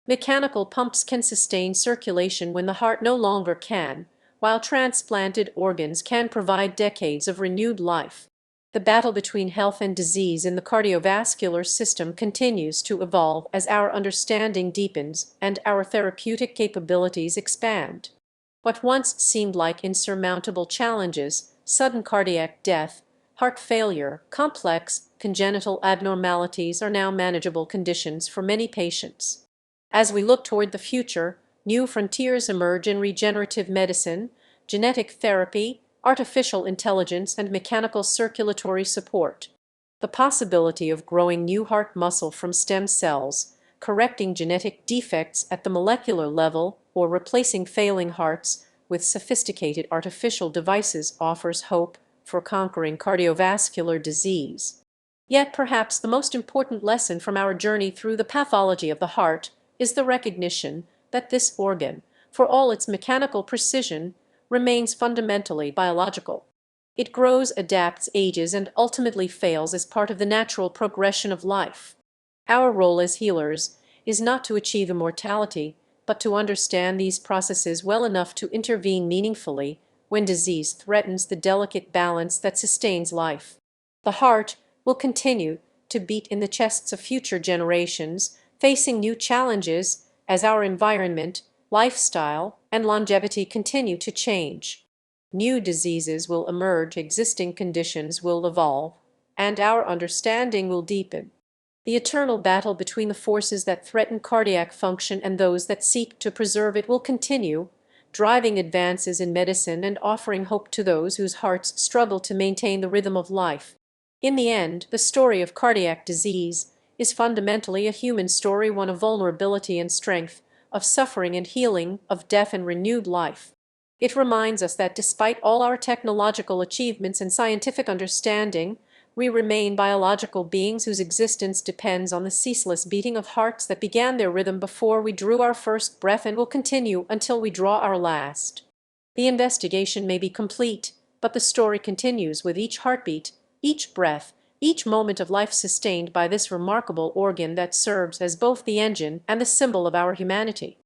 Mechanical pumps can sustain circulation when the heart no longer can, while transplanted organs can provide decades of renewed life. The battle between health and disease in the cardiovascular system continues to evolve as our understanding deepens and our therapeutic capabilities expand. What once seemed like insurmountable challenges, sudden cardiac death, heart failure, complex congenital abnormalities, are now manageable conditions for many patients. As we look toward the future, new frontiers emerge in regenerative medicine, genetic therapy, artificial intelligence, and mechanical circulatory support. The possibility of growing new heart muscle from stem cells, correcting genetic defects at the molecular level, or replacing failing hearts with sophisticated artificial devices offers hope for conquering cardiovascular disease. Yet perhaps the most important lesson from our journey through the pathology of the heart is the recognition that this organ, for all its mechanical precision, remains fundamentally biological. It grows, adapts, ages, and ultimately fails as part of the natural progression of life. Our role as healers is not to achieve immortality, but to understand these processes well enough to intervene meaningfully when disease threatens the delicate balance that sustains life. The heart will continue to beat in the chests of future generations, facing new challenges as our environment, lifestyle, and longevity continue to change. New diseases will emerge, existing conditions will evolve, and our understanding will deepen. The eternal battle between the forces that threaten cardiac function and those that seek to preserve it will continue, driving advances in medicine and offering hope to those whose hearts struggle to maintain the rhythm of life. In the end, the story of cardiac disease is fundamentally a human story, one of vulnerability and strength, of suffering and healing, of death and renewed life. It reminds us that despite all our technological achievements and scientific understanding, we remain biological beings whose existence depends on the ceaseless beating of hearts that began their rhythm before we drew our first breath and will continue until we draw our last. The investigation may be complete, but the story continues with each heartbeat, each breath, each moment of life sustained by this remarkable organ that serves as both the engine and the symbol of our humanity.